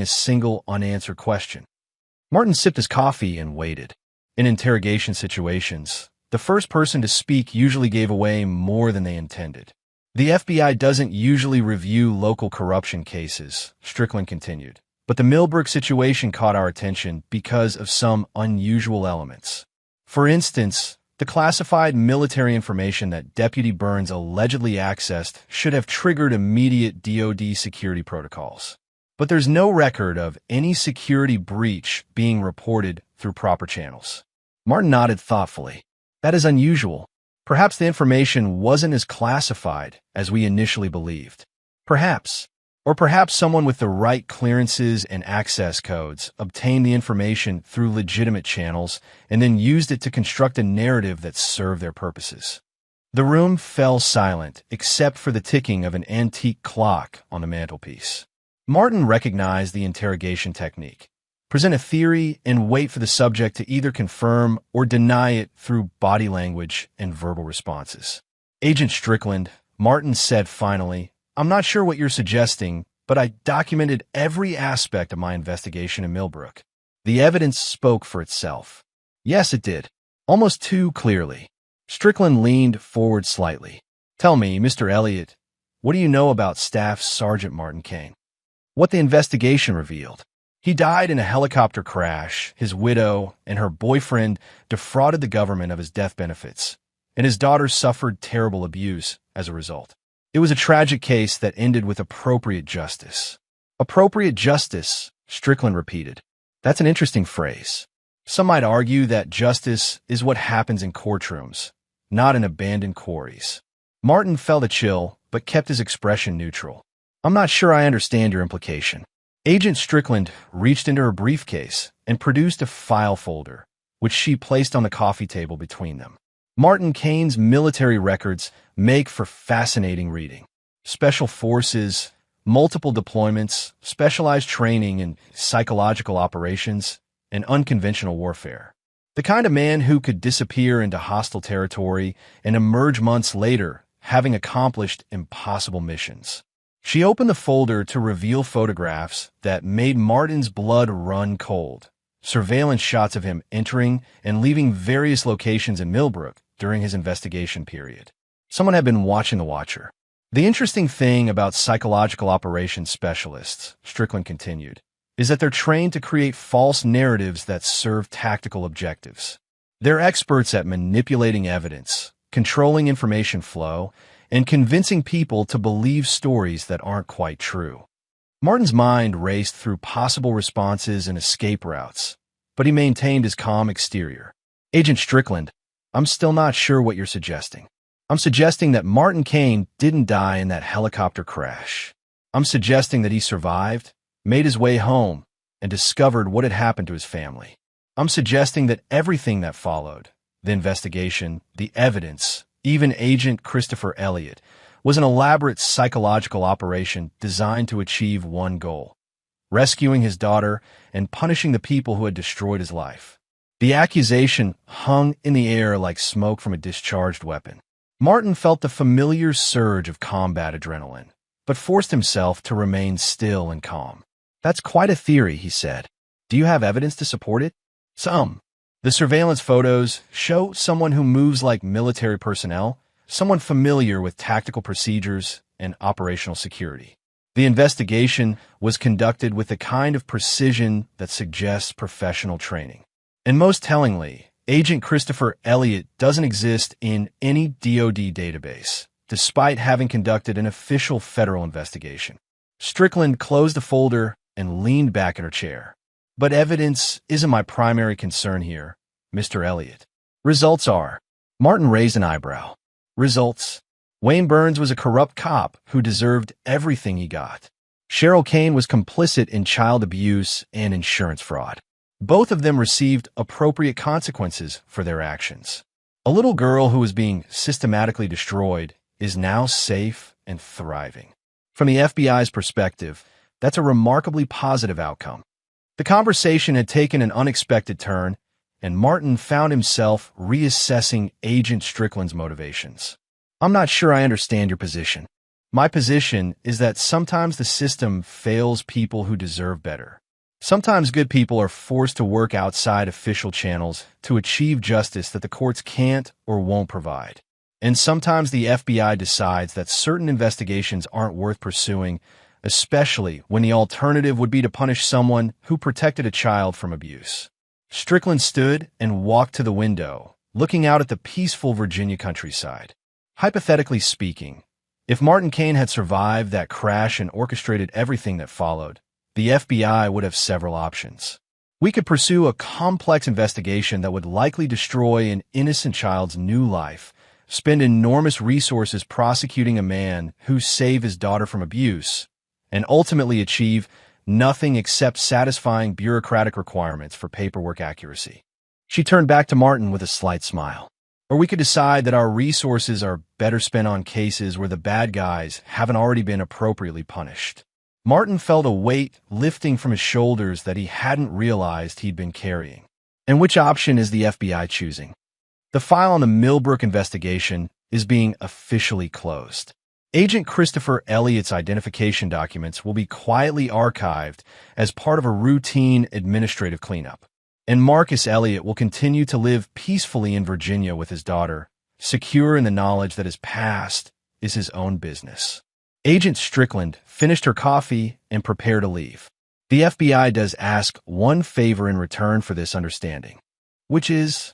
a single unanswered question." Martin sipped his coffee and waited. In interrogation situations, the first person to speak usually gave away more than they intended. "The FBI doesn't usually review local corruption cases," Strickland continued. "But the Millbrook situation caught our attention because of some unusual elements. For instance, the classified military information that Deputy Burns allegedly accessed should have triggered immediate DoD security protocols. But there's no record of any security breach being reported through proper channels." Martin nodded thoughtfully. "That is unusual. Perhaps the information wasn't as classified as we initially believed. Perhaps. Or perhaps someone with the right clearances and access codes obtained the information through legitimate channels and then used it to construct a narrative that served their purposes. The room fell silent, except for the ticking of an antique clock on the mantelpiece. Martin recognized the interrogation technique. Present a theory and wait for the subject to either confirm or deny it through body language and verbal responses. Agent Strickland, Martin said finally, I'm not sure what you're suggesting, but I documented every aspect of my investigation in Millbrook. The evidence spoke for itself. Yes, it did. Almost too clearly. Strickland leaned forward slightly. Tell me, Mr. Elliott, what do you know about Staff Sergeant Martin Kane? What the investigation revealed. He died in a helicopter crash. His widow and her boyfriend defrauded the government of his death benefits, and his daughter suffered terrible abuse as a result. It was a tragic case that ended with appropriate justice. Appropriate justice, Strickland repeated. That's an interesting phrase. Some might argue that justice is what happens in courtrooms, not in abandoned quarries. Martin felt a chill, but kept his expression neutral. I'm not sure I understand your implication. Agent Strickland reached into her briefcase and produced a file folder, which she placed on the coffee table between them. Martin Kane's military records make for fascinating reading. Special forces, multiple deployments, specialized training in psychological operations, and unconventional warfare. The kind of man who could disappear into hostile territory and emerge months later, having accomplished impossible missions. She opened the folder to reveal photographs that made Martin's blood run cold. Surveillance shots of him entering and leaving various locations in Millbrook during his investigation period. Someone had been watching the watcher. The interesting thing about psychological operations specialists, Strickland continued, is that they're trained to create false narratives that serve tactical objectives. They're experts at manipulating evidence, controlling information flow, and convincing people to believe stories that aren't quite true. Martin's mind raced through possible responses and escape routes, but he maintained his calm exterior. Agent Strickland, I'm still not sure what you're suggesting. I'm suggesting that Martin Kane didn't die in that helicopter crash. I'm suggesting that he survived, made his way home, and discovered what had happened to his family. I'm suggesting that everything that followed, the investigation, the evidence, even Agent Christopher Elliott, was an elaborate psychological operation designed to achieve one goal: rescuing his daughter and punishing the people who had destroyed his life. The accusation hung in the air like smoke from a discharged weapon. Martin felt the familiar surge of combat adrenaline, but forced himself to remain still and calm. That's quite a theory, he said. Do you have evidence to support it? Some. The surveillance photos show someone who moves like military personnel, someone familiar with tactical procedures and operational security. The investigation was conducted with the kind of precision that suggests professional training. And most tellingly, Agent Christopher Elliott doesn't exist in any DoD database, despite having conducted an official federal investigation. Strickland closed the folder and leaned back in her chair. But evidence isn't my primary concern here, Mr. Elliott. Results are. Martin raised an eyebrow. Results. Wayne Burns was a corrupt cop who deserved everything he got. Cheryl Kane was complicit in child abuse and insurance fraud. Both of them received appropriate consequences for their actions. A little girl who was being systematically destroyed is now safe and thriving. From the FBI's perspective, that's a remarkably positive outcome. The conversation had taken an unexpected turn, and Martin found himself reassessing Agent Strickland's motivations. I'm not sure I understand your position. My position is that sometimes the system fails people who deserve better. Sometimes good people are forced to work outside official channels to achieve justice that the courts can't or won't provide. And sometimes the FBI decides that certain investigations aren't worth pursuing, especially when the alternative would be to punish someone who protected a child from abuse. Strickland stood and walked to the window, looking out at the peaceful Virginia countryside. Hypothetically speaking, if Martin Kane had survived that crash and orchestrated everything that followed, the FBI would have several options. We could pursue a complex investigation that would likely destroy an innocent child's new life spend enormous resources prosecuting a man who saved his daughter from abuse, and ultimately achieve nothing except satisfying bureaucratic requirements for paperwork accuracy. She turned back to Martin with a slight smile. Or we could decide that our resources are better spent on cases where the bad guys haven't already been appropriately punished. Martin felt a weight lifting from his shoulders that he hadn't realized he'd been carrying. And which option is the FBI choosing? The file on the Millbrook investigation is being officially closed. Agent Christopher Elliott's identification documents will be quietly archived as part of a routine administrative cleanup. And Marcus Elliott will continue to live peacefully in Virginia with his daughter, secure in the knowledge that his past is his own business. Agent Strickland finished her coffee and prepared to leave. The FBI does ask one favor in return for this understanding, which is,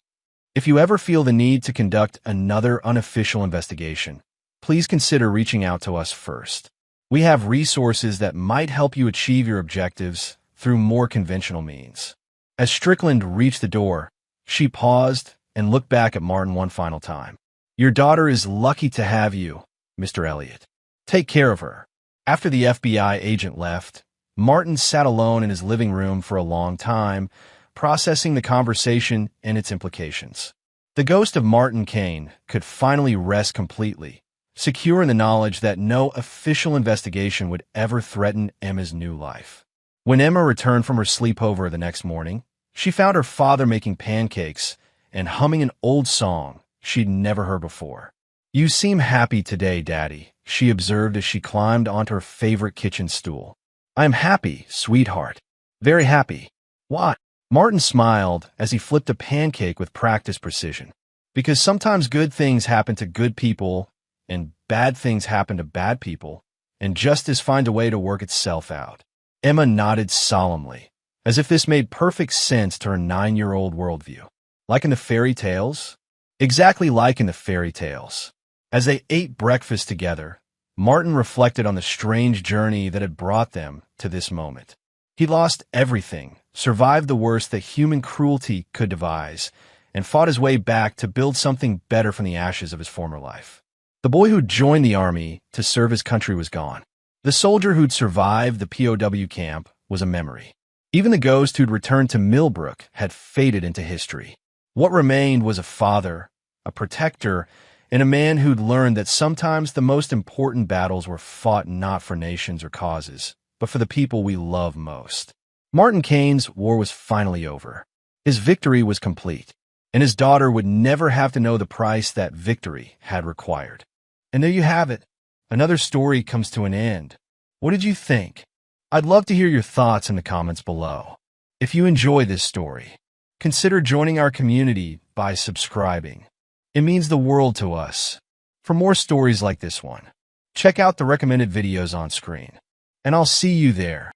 if you ever feel the need to conduct another unofficial investigation, please consider reaching out to us first. We have resources that might help you achieve your objectives through more conventional means. As Strickland reached the door, she paused and looked back at Martin one final time. Your daughter is lucky to have you, Mr. Elliott. Take care of her. After the FBI agent left, Martin sat alone in his living room for a long time, processing the conversation and its implications. The ghost of Martin Kane could finally rest completely, secure in the knowledge that no official investigation would ever threaten Emma's new life. When Emma returned from her sleepover the next morning, she found her father making pancakes and humming an old song she'd never heard before. You seem happy today, Daddy, she observed as she climbed onto her favorite kitchen stool. I am happy, sweetheart. Very happy. Why? Martin smiled as he flipped a pancake with practiced precision. Because sometimes good things happen to good people, and bad things happen to bad people, and justice finds a way to work itself out. Emma nodded solemnly, as if this made perfect sense to her 9-year-old worldview. Like in the fairy tales? Exactly like in the fairy tales. As they ate breakfast together, Martin reflected on the strange journey that had brought them to this moment. He lost everything, survived the worst that human cruelty could devise, and fought his way back to build something better from the ashes of his former life. The boy who'd joined the army to serve his country was gone. The soldier who'd survived the POW camp was a memory. Even the ghost who'd returned to Millbrook had faded into history. What remained was a father, a protector, and a man who'd learned that sometimes the most important battles were fought not for nations or causes, but for the people we love most. Martin Kane's war was finally over. His victory was complete, and his daughter would never have to know the price that victory had required. And there you have it. Another story comes to an end. What did you think? I'd love to hear your thoughts in the comments below. If you enjoy this story, consider joining our community by subscribing. It means the world to us. For more stories like this one, check out the recommended videos on screen. And I'll see you there.